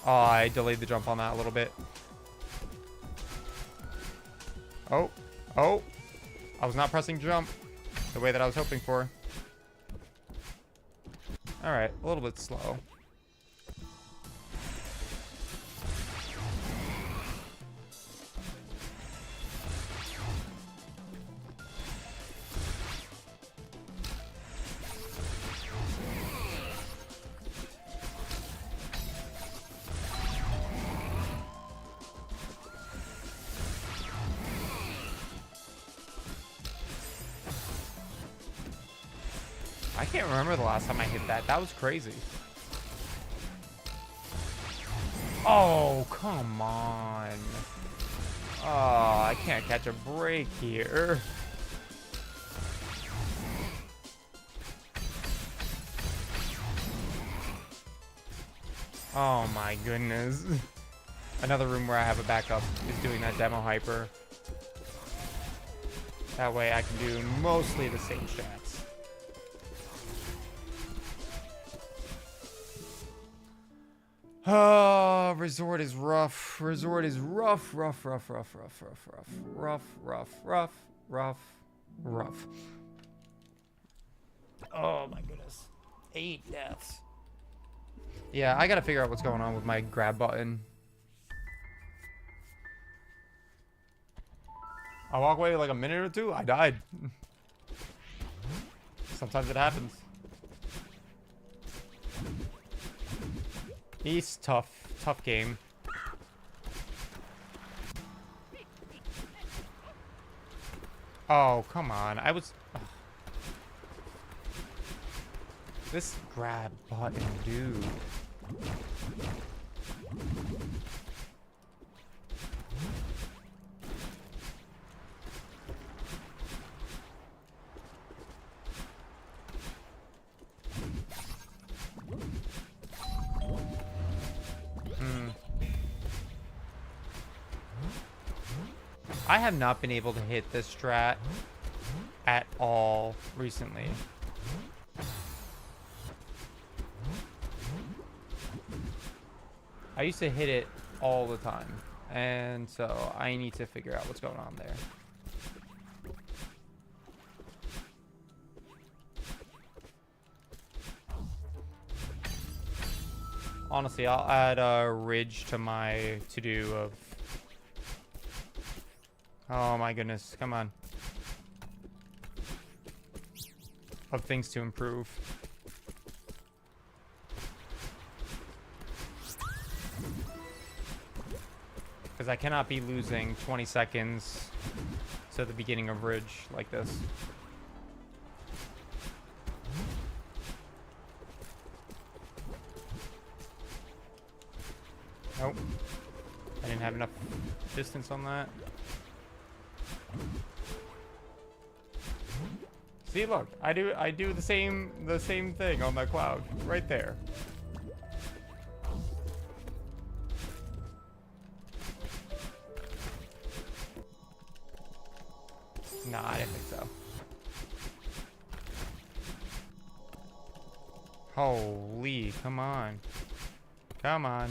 Oh, I delayed the jump on that a little bit. Oh, oh, I was not pressing jump the way that I was hoping for. All right, a little bit slow. I can't remember the last time I hit that. That was crazy. Oh, come on. Oh, I can't catch a break here. Oh my goodness. Another room where I have a backup is doing that demo hyper. That way I can do mostly the same strats. Oh, resort is rough. Resort is rough. Oh my goodness. 8 deaths. Yeah, I gotta figure out what's going on with my grab button. I walk away like a minute or two, I died. Sometimes it happens. East, tough game. Oh, come on. I was... Ugh. This grab button, dude. I have not been able to hit this strat at all recently. I used to hit it all the time, and so I need to figure out what's going on there. Honestly, I'll add a ridge to my to-do of... Oh my goodness, come on. Of things to improve. Because I cannot be losing 20 seconds to the beginning of ridge like this. Nope. I didn't have enough distance on that. See, look, I do the same thing on my cloud right there. Nah, I didn't think so. Holy, come on. Come on.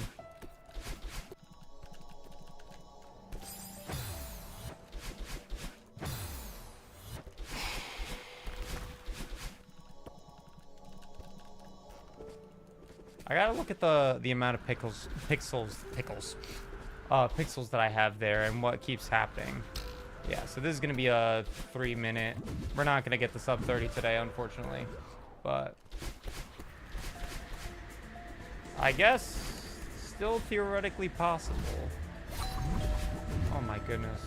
I gotta look at the amount of pixels that I have there and what keeps happening. Yeah, so this is gonna be a 3-minute. We're not gonna get the sub 30 today, unfortunately, but I guess still theoretically possible. Oh my goodness!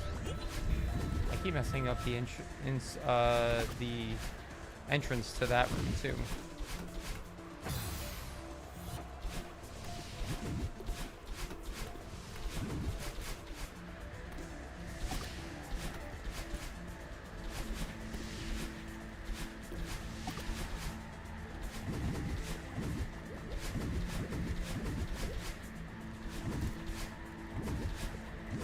I keep messing up the entrance to that room too.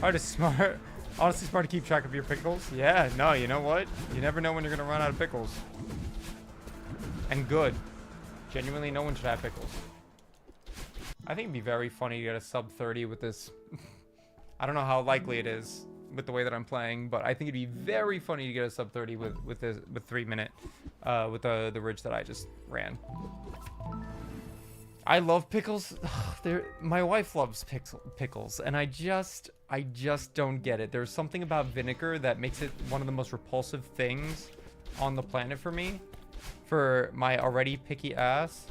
Oh, it's smart. Honestly, smart to keep track of your pickles. Yeah, no, you know what? You never know when you're gonna run out of pickles. And good. Genuinely, no one should have pickles. I think it'd be very funny to get a sub 30 with this. I don't know how likely it is with the way that I'm playing, but I think it'd be very funny to get a sub 30 with 3-minute, with the ridge that I just ran. I love pickles. My wife loves pickles, and I just don't get it. There's something about vinegar that makes it one of the most repulsive things on the planet for me, for my already picky ass.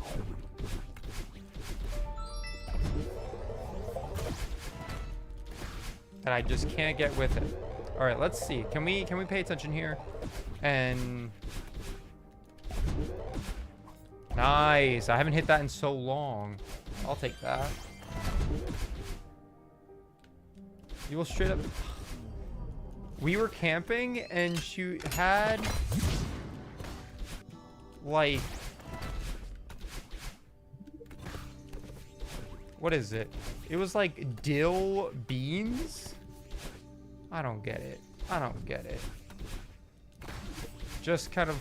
That I just can't get with it. All right, let's see. Can we pay attention here? And nice. I haven't hit that in so long. I'll take that. You will straight up. We were camping and she had like, what is it? It was like dill beans. I don't get it. I don't get it. Just kind of,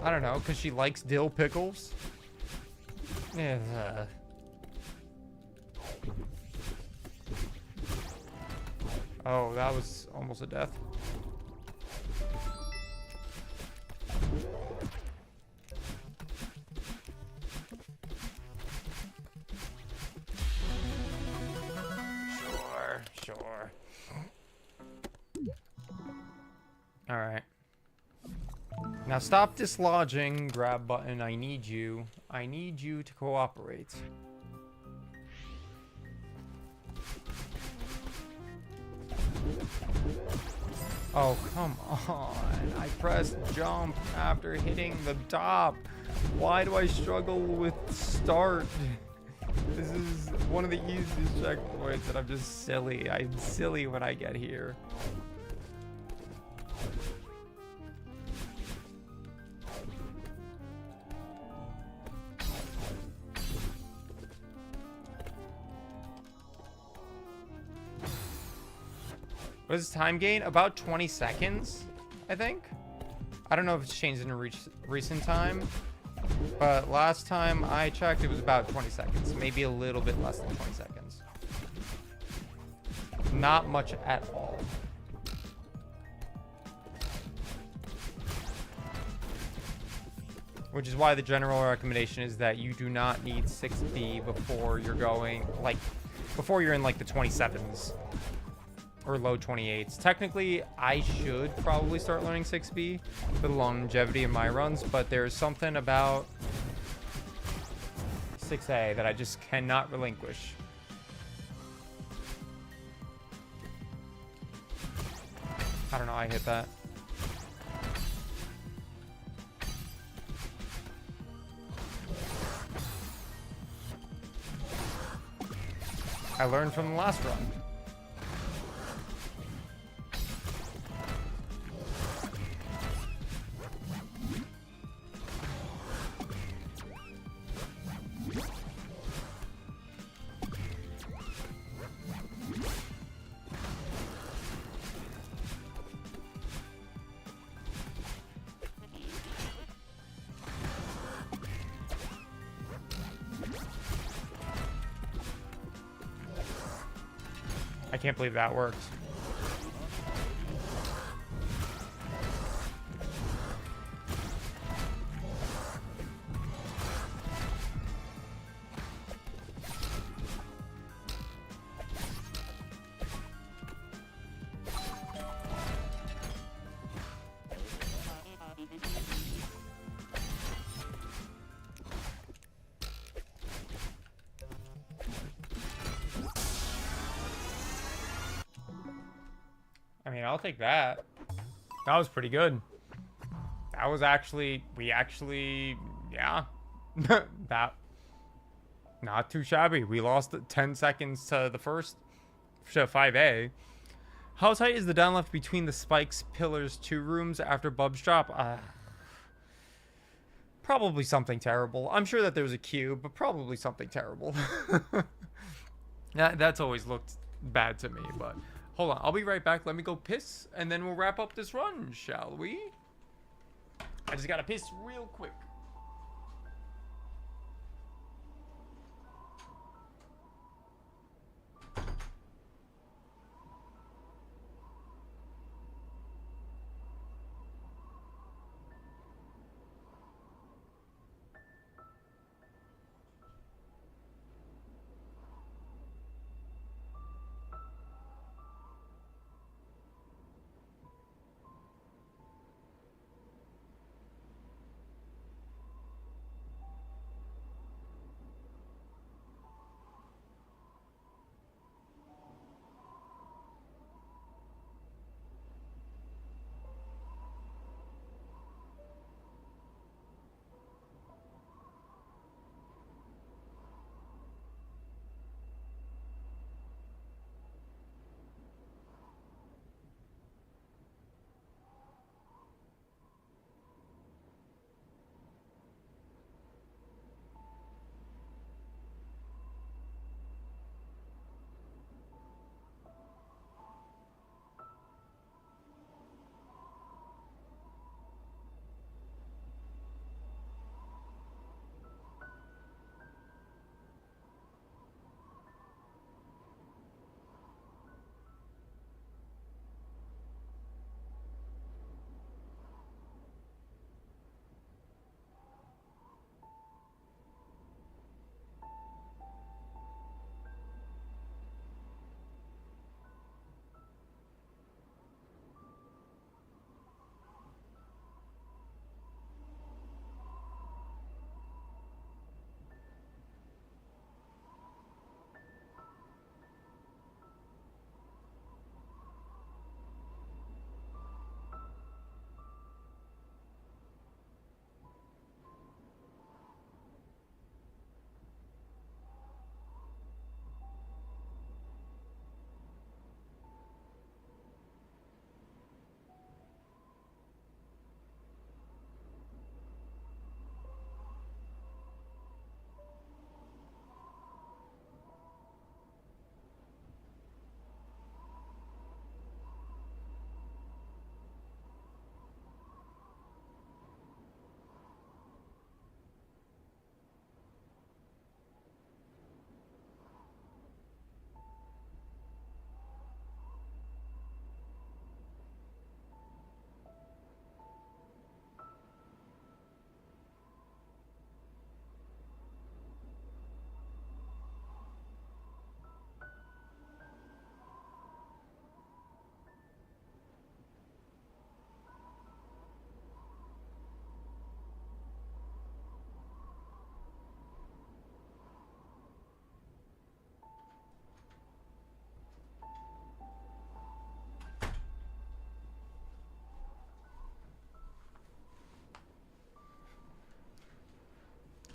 I don't know, because she likes dill pickles. Yeah. Oh, that was almost a death. Sure. All right. Now stop dislodging, grab button. I need you to cooperate. Oh, come on. I pressed jump after hitting the top. Why do I struggle with start? This is one of the easiest checkpoints and I'm just silly. I'm silly when I get here. What is time gain? About 20 seconds, I think. I don't know if it's changed in recent time, but last time I checked, it was about 20 seconds. Maybe a little bit less than 20 seconds. Not much at all. Which is why the general recommendation is that you do not need 6B before you're going, like, before you're in like the 27s. Or low 28s. Technically, I should probably start learning 6B for the longevity of my runs, but there's something about 6A that I just cannot relinquish. I don't know, I hit that. I learned from the last run. I can't believe that worked. I mean, I'll take that. That was pretty good. That was actually, yeah. That, not too shabby. We lost 10 seconds to the first, to 5A. How tight is the down left between the spikes, pillars, 2 rooms after Bub's drop? Probably something terrible. I'm sure that there was a cube, but probably something terrible. That's always looked bad to me, but hold on. I'll be right back. Let me go piss, and then we'll wrap up this run, shall we? I just gotta piss real quick.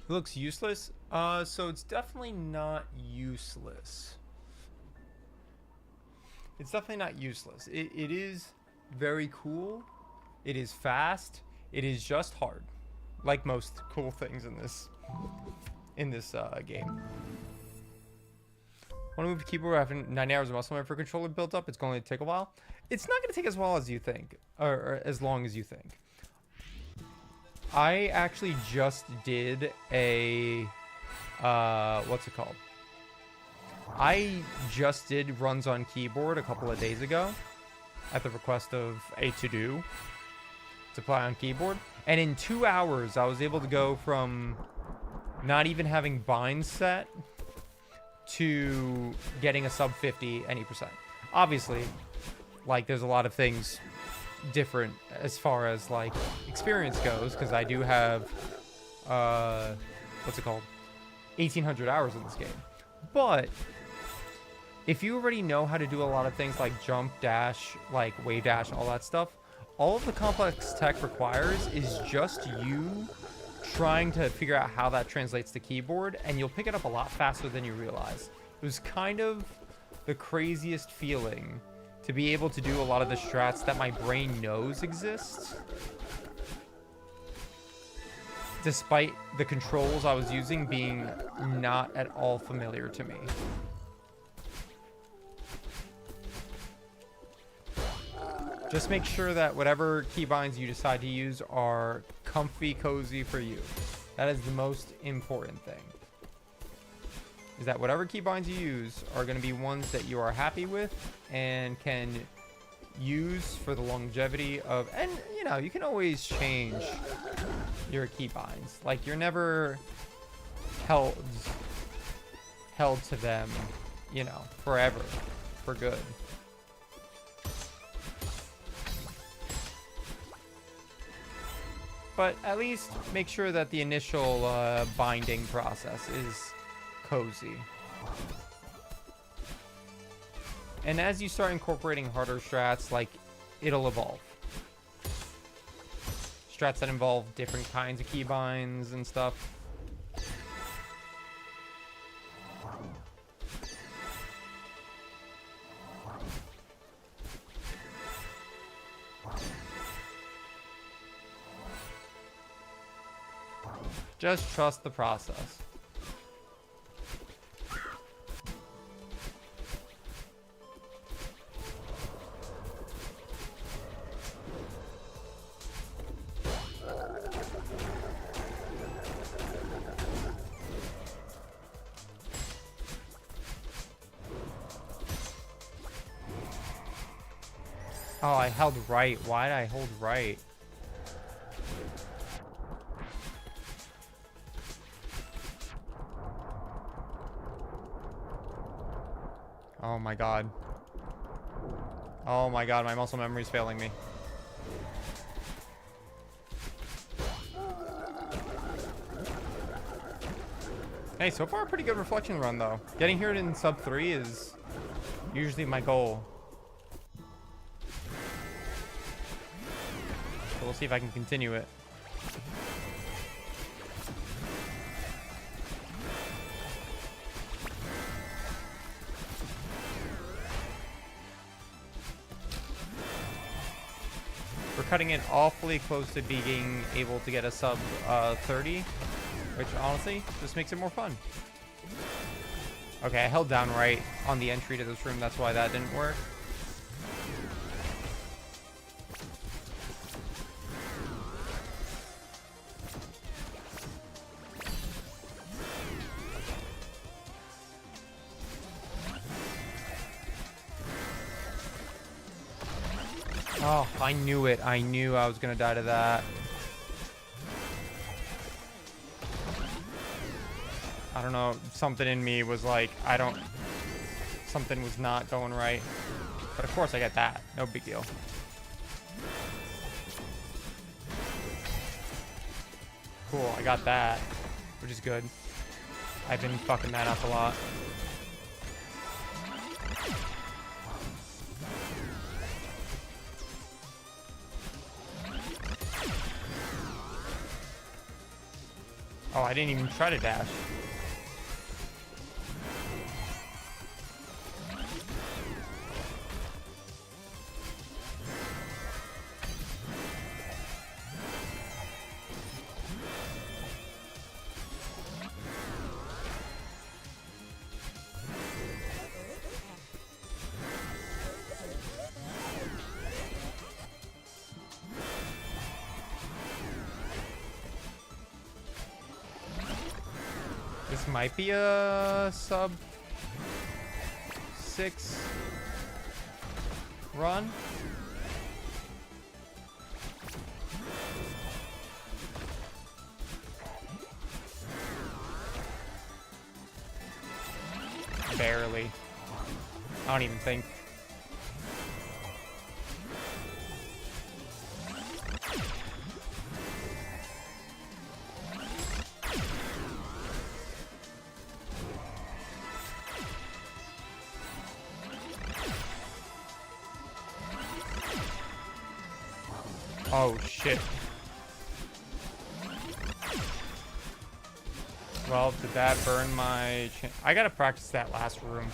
It looks useless. So it's definitely not useless. It's definitely not useless. It is very cool. It is fast. It is just hard, like most cool things in this game. Want to move the keyboard after 9 hours of muscle memory for controller built up? It's going to take a while. It's not going to take as well as you think, or as long as you think. I actually just did a what's it called? I just did runs on keyboard a couple of days ago at the request of a to-do to play on keyboard. And in 2 hours, I was able to go from not even having binds set to getting a sub 50 any percent. Obviously, like, there's a lot of things different as far as, like, experience goes, because I do have, what's it called? 1,800 hours in this game. But if you already know how to do a lot of things like jump, dash, like wave dash, all that stuff, all of the complex tech requires is just you trying to figure out how that translates to keyboard, and you'll pick it up a lot faster than you realize. It was kind of the craziest feeling to be able to do a lot of the strats that my brain knows exist, despite the controls I was using being not at all familiar to me. Just make sure that whatever keybinds you decide to use are comfy, cozy for you. That is the most important thing. Is that whatever keybinds you use are going to be ones that you are happy with and can use for the longevity of... And, you know, you can always change your keybinds. Like, you're never held to them, you know, forever, for good. But at least make sure that the initial binding process is cozy. And as you start incorporating harder strats, like, it'll evolve. Strats that involve different kinds of keybinds and stuff. Just trust the process. Oh, I held right. Why did I hold right? Oh my god. Oh my god, my muscle memory is failing me. Hey, so far a pretty good reflection run though. Getting here in sub 3 is usually my goal. So we'll see if I can continue it. We're cutting it awfully close to being able to get a sub 30, which honestly just makes it more fun. Okay, I held down right on the entry to this room, that's why that didn't work. Oh, I knew it. I knew I was gonna die to that. I don't know. Something in me was like, something was not going right. But of course I get that. No big deal. Cool, I got that. Which is good. I've been fucking that up a lot. Oh, I didn't even try to dash. This might be a sub sub-6 run. Barely. I don't even think. Oh, shit. Well, did that burn my... I gotta practice that last room.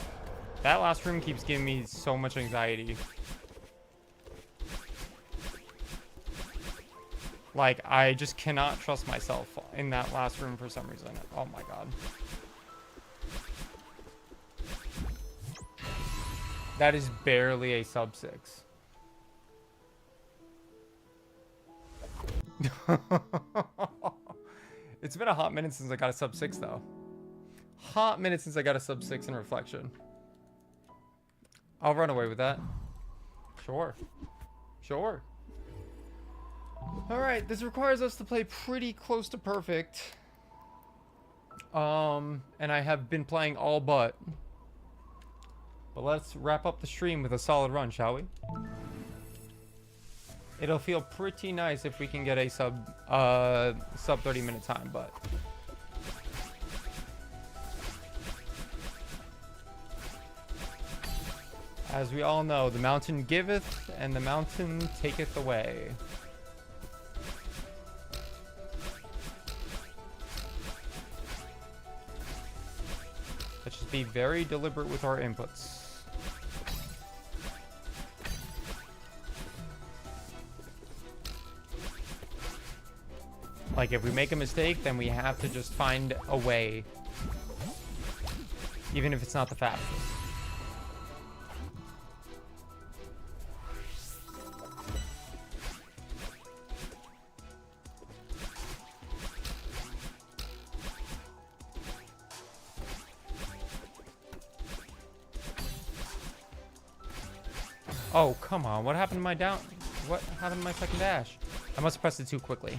That last room keeps giving me so much anxiety. Like, I just cannot trust myself in that last room for some reason. Oh my god. That is barely a sub-6. It's been a hot minute since I got a sub-6 though. Hot minute since I got a sub-6 in reflection. I'll run away with that. Sure. Sure. Alright, this requires us to play pretty close to perfect. And I have been playing all but. But let's wrap up the stream with a solid run, shall we? It'll feel pretty nice if we can get a sub 30 minute time, but as we all know, the mountain giveth and the mountain taketh away. Let's just be very deliberate with our inputs. Like, if we make a mistake, then we have to just find a way. Even if it's not the fastest. Oh, come on. What happened to my down? What happened to my second dash? I must have pressed it too quickly.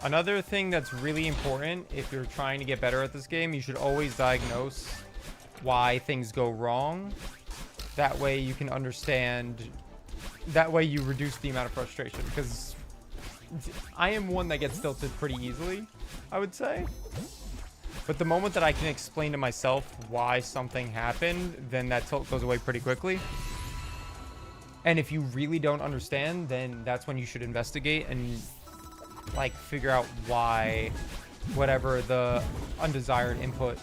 Another thing that's really important if you're trying to get better at this game, you should always diagnose why things go wrong. That way you can understand, that way you reduce the amount of frustration. Because I am one that gets tilted pretty easily, I would say. But the moment that I can explain to myself why something happened, then that tilt goes away pretty quickly. And if you really don't understand, then that's when you should investigate and like figure out why whatever the undesired input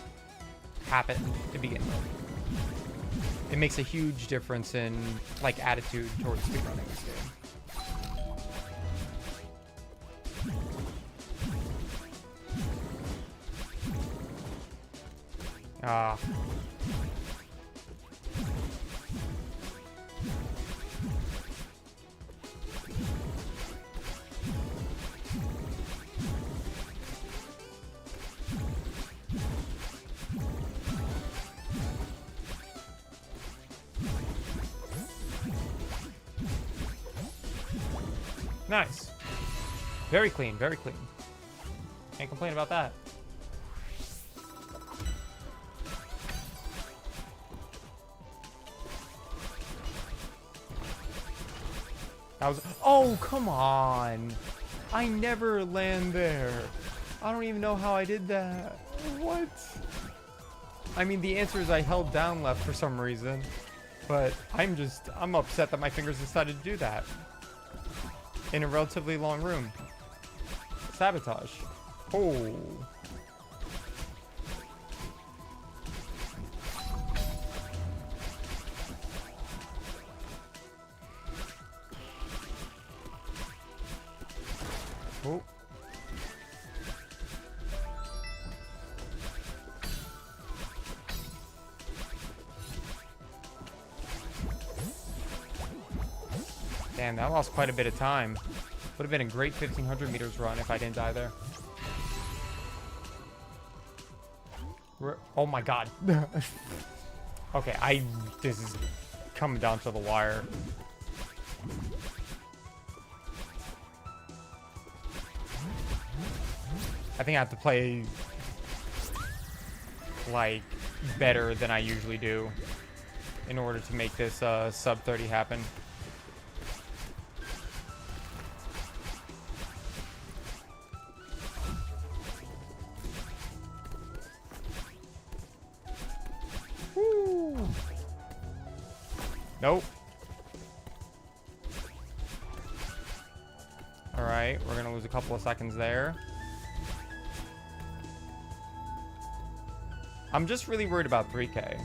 happened to begin with. It makes a huge difference in like attitude towards speedrunning this game. Ah. Nice. Very clean, very clean. Can't complain about that. That was... Oh, come on. I never land there. I don't even know how I did that. What? I mean, the answer is I held down left for some reason. But I'm upset that my fingers decided to do that. In a relatively long room. Sabotage. Oh. Oh. Damn, that lost quite a bit of time. Would have been a great 1500 meters run if I didn't die there. Oh my god. Okay, this is coming down to the wire. I think I have to play like better than I usually do in order to make this sub 30 happen. Woo. Nope. All right, we're gonna lose a couple of seconds there. I'm just really worried about 3K.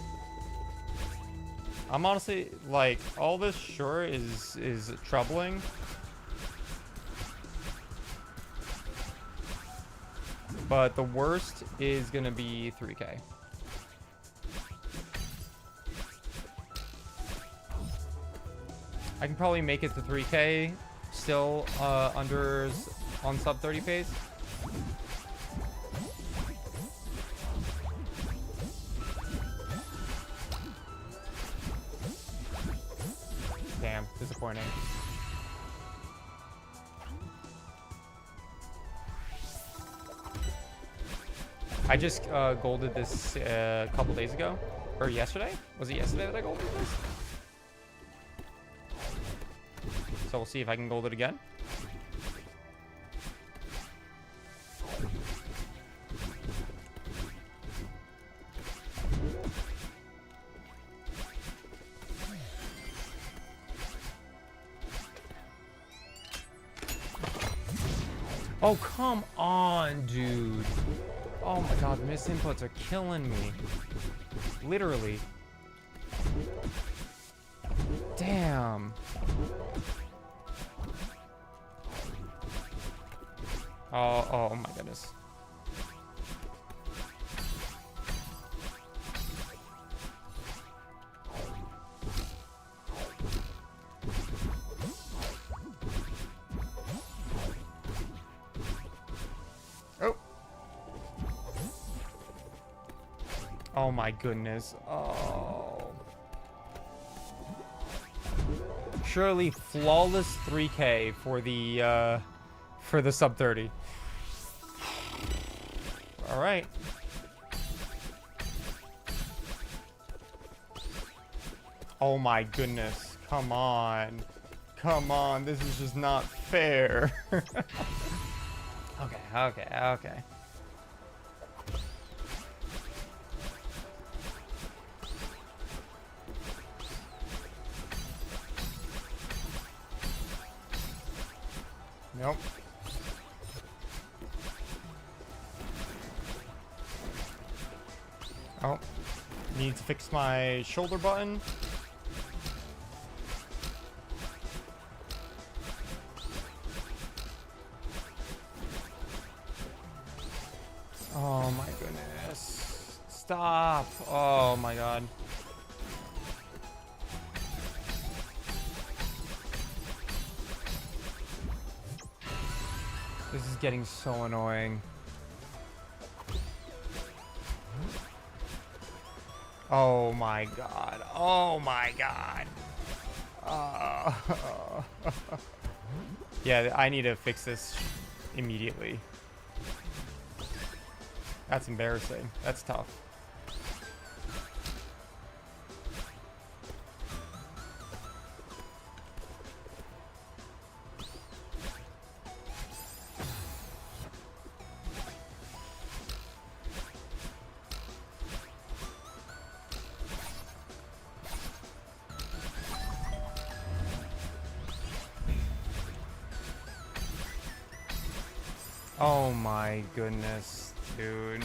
I'm honestly, like, all this sure is troubling. But the worst is gonna be 3K. I can probably make it to 3K still on sub 30 pace. Damn, disappointing. I just golded this a couple days ago. Or yesterday? Was it yesterday that I golded this? So we'll see if I can gold it again. Oh, come on, dude. Oh my god, the misinputs are killing me. Literally. Damn. Oh my goodness. Oh. Oh my goodness. Oh. Surely flawless 3K for the sub 30. All right. Oh my goodness. Come on. Come on. This is just not fair. Okay. Nope. Oh, need to fix my shoulder button. Oh my goodness. Stop. Oh my god. This is getting so annoying. Oh my god. Oh my god. Yeah, I need to fix this immediately. That's embarrassing. That's tough. Oh my goodness, dude.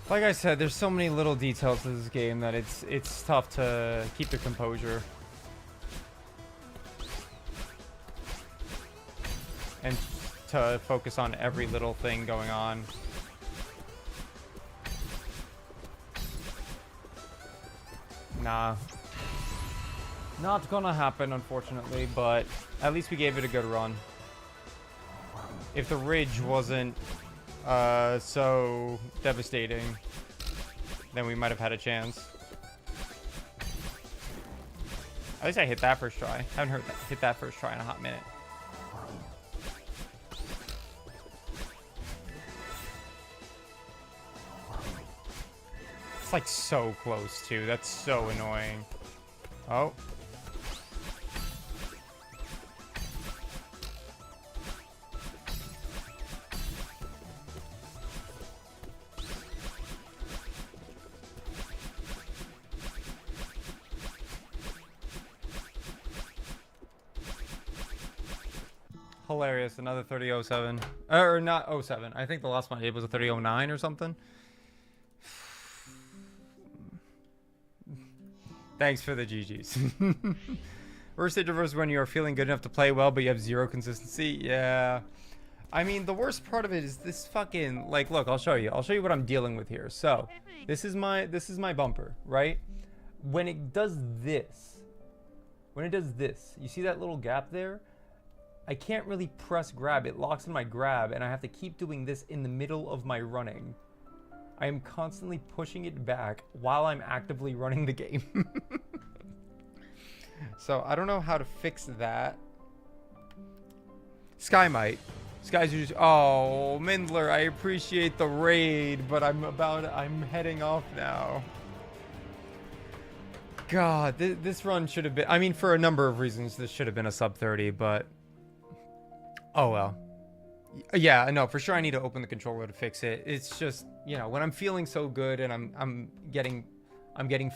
Like I said, there's so many little details to this game that it's tough to keep the composure. And to focus on every little thing going on. Nah. Not gonna happen, unfortunately, but at least we gave it a good run. If the ridge wasn't so devastating, then we might have had a chance. At least I hit that first try. Haven't hit that first try in a hot minute. It's like so close too. That's so annoying. Oh. Hilarious. Another 3007. Or not '07. I think the last one I did was a 3009 or something. Thanks for the GGs. Worst stage of when you are feeling good enough to play well, but you have zero consistency. Yeah. I mean, the worst part of it is this fucking, like, look, I'll show you. I'll show you what I'm dealing with here. So, this is my bumper, right? When it does this, you see that little gap there? I can't really press grab. It locks in my grab, and I have to keep doing this in the middle of my running. I am constantly pushing it back while I'm actively running the game. So I don't know how to fix that. Sky might. Sky's just, oh, Mindler, I appreciate the raid, but I'm heading off now. God, this run should have been, I mean, for a number of reasons, this should have been a sub 30, but oh well. Yeah, no, for sure I need to open the controller to fix it. It's just, you know, when I'm feeling so good and I'm getting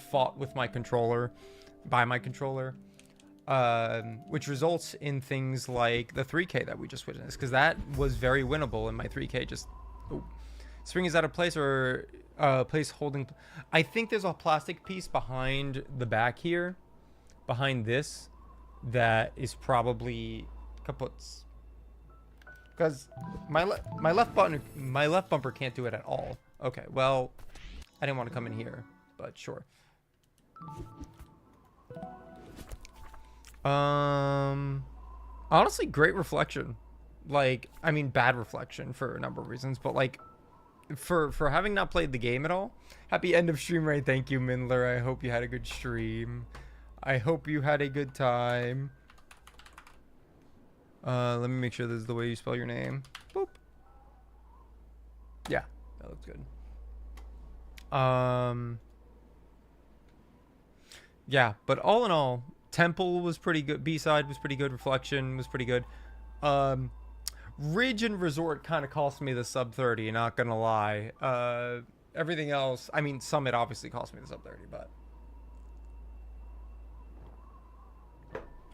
fought with my controller, by my controller, which results in things like the 3K that we just witnessed, because that was very winnable, and my 3K just, oh. Spring is out of place, or place holding. I think there's a plastic piece behind the back here, behind this, that is probably kaputs. Because my left bumper can't do it at all. Okay, well, I didn't want to come in here, but sure. Honestly, great reflection. Like, I mean, bad reflection for a number of reasons, but like, for having not played the game at all. Happy end of stream, right? Thank you, Mindler. I hope you had a good stream. I hope you had a good time. Let me make sure this is the way you spell your name. Boop. Yeah, that looks good. Yeah, but all in all, Temple was pretty good. B-side was pretty good. Reflection was pretty good. Ridge and Resort kind of cost me the sub 30, not gonna lie. Everything else, I mean, Summit obviously cost me the sub 30, but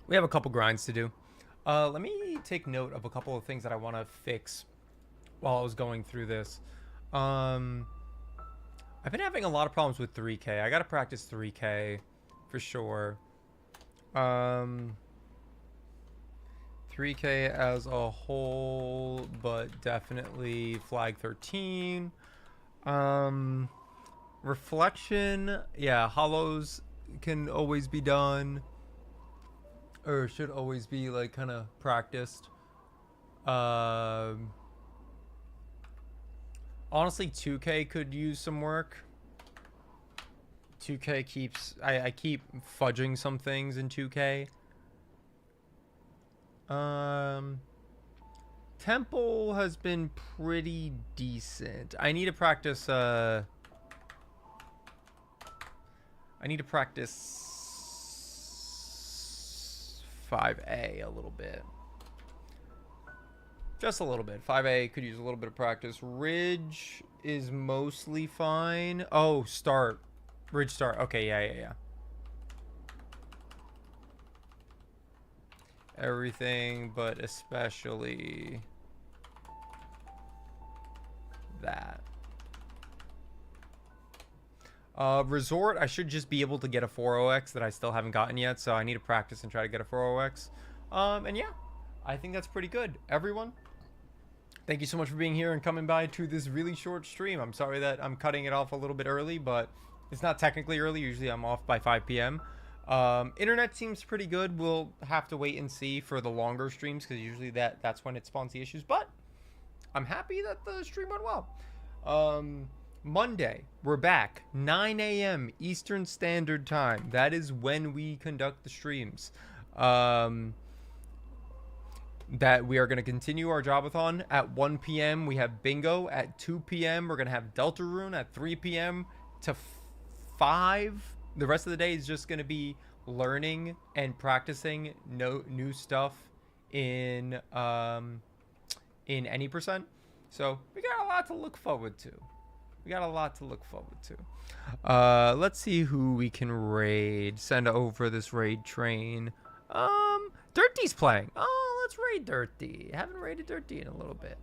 we have a couple grinds to do. Let me take note of a couple of things that I want to fix while I was going through this. I've been having a lot of problems with 3K. I got to practice 3K for sure. 3K as a whole, but definitely flag 13. Reflection, yeah, hollows can always be done. Or should always be like kind of practiced. Honestly, 2K could use some work. 2K keeps, I keep fudging some things in 2K. Temple has been pretty decent. I need to practice 5A a little bit. Just a little bit. 5A could use a little bit of practice. Ridge is mostly fine. Oh, start. Ridge start. Okay, yeah. Everything, but especially that. Resort, I should just be able to get a 4OX that I still haven't gotten yet, so I need to practice and try to get a 4OX. And yeah, I think that's pretty good. Everyone, thank you so much for being here and coming by to this really short stream. I'm sorry that I'm cutting it off a little bit early, but it's not technically early. Usually I'm off by 5 p.m. Internet seems pretty good. We'll have to wait and see for the longer streams because usually that's when it spawns the issues. But I'm happy that the stream went well. Monday, we're back, 9 a.m. Eastern Standard Time. That is when we conduct the streams. That we are going to continue our Job-A-Thon at 1 p.m. We have bingo at 2 p.m. We're going to have Deltarune at 3 p.m. to 5. The rest of the day is just going to be learning and practicing new stuff in any percent. So we got a lot to look forward to. Let's see who we can raid. Send over this raid train. Dirty's playing. Oh, let's raid Dirty. Haven't raided Dirty in a little bit.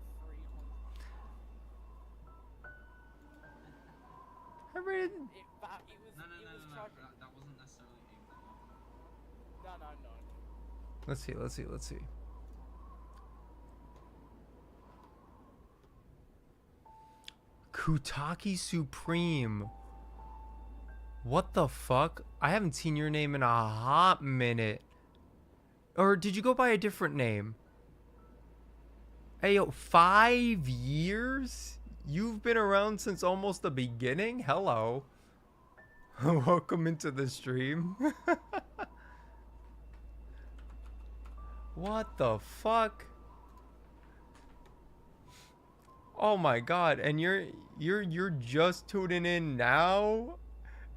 I raided. No, that wasn't necessarily aimed at you. No. Let's see. Kutaki Supreme. What the fuck? I haven't seen your name in a hot minute. Or did you go by a different name? Hey, yo, 5 years? You've been around since almost the beginning? Hello. Welcome into the stream. What the fuck? Oh my god, and you're just tuning in now?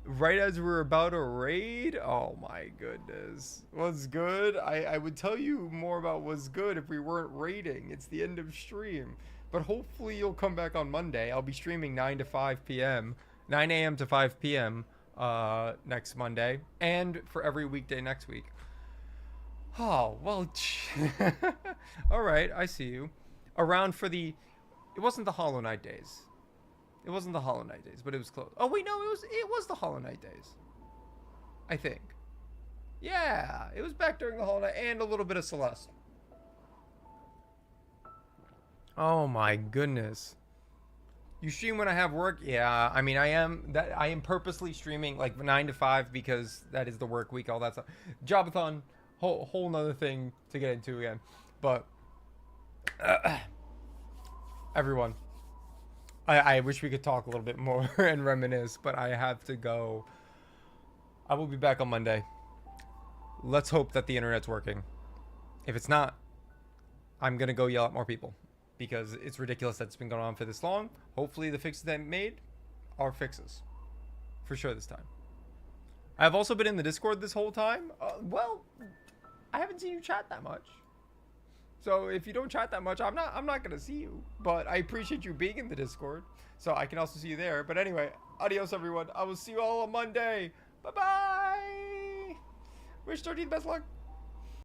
Right as we're about to raid? Oh my goodness. What's good? I would tell you more about what's good if we weren't raiding. It's the end of stream. But hopefully you'll come back on Monday. I'll be streaming 9 to 5 p.m. 9 a.m. to 5 p.m. Next Monday. And for every weekday next week. Oh, well. Alright, I see you. Around for the... It wasn't the Hollow Knight days. It wasn't the Hollow Knight days, but it was close. Oh wait, no, it was the Hollow Knight days. I think. Yeah, it was back during the Hollow Knight and a little bit of Celeste. Oh my goodness. You stream when I have work? Yeah, I mean I am purposely streaming like 9 to 5 because that is the work week, all that stuff. Job-A-Thon, whole nother thing to get into again. But everyone, I wish we could talk a little bit more and reminisce, but I have to go. I will be back on Monday. Let's hope that the internet's working. If it's not, I'm going to go yell at more people because it's ridiculous that it's been going on for this long. Hopefully the fixes they made are fixes. For sure this time. I've also been in the Discord this whole time. Well, I haven't seen you chat that much. So if you don't chat that much, I'm not gonna see you. But I appreciate you being in the Discord, so I can also see you there. But anyway, adios everyone. I will see you all on Monday. Bye bye. Wish 13 the best luck.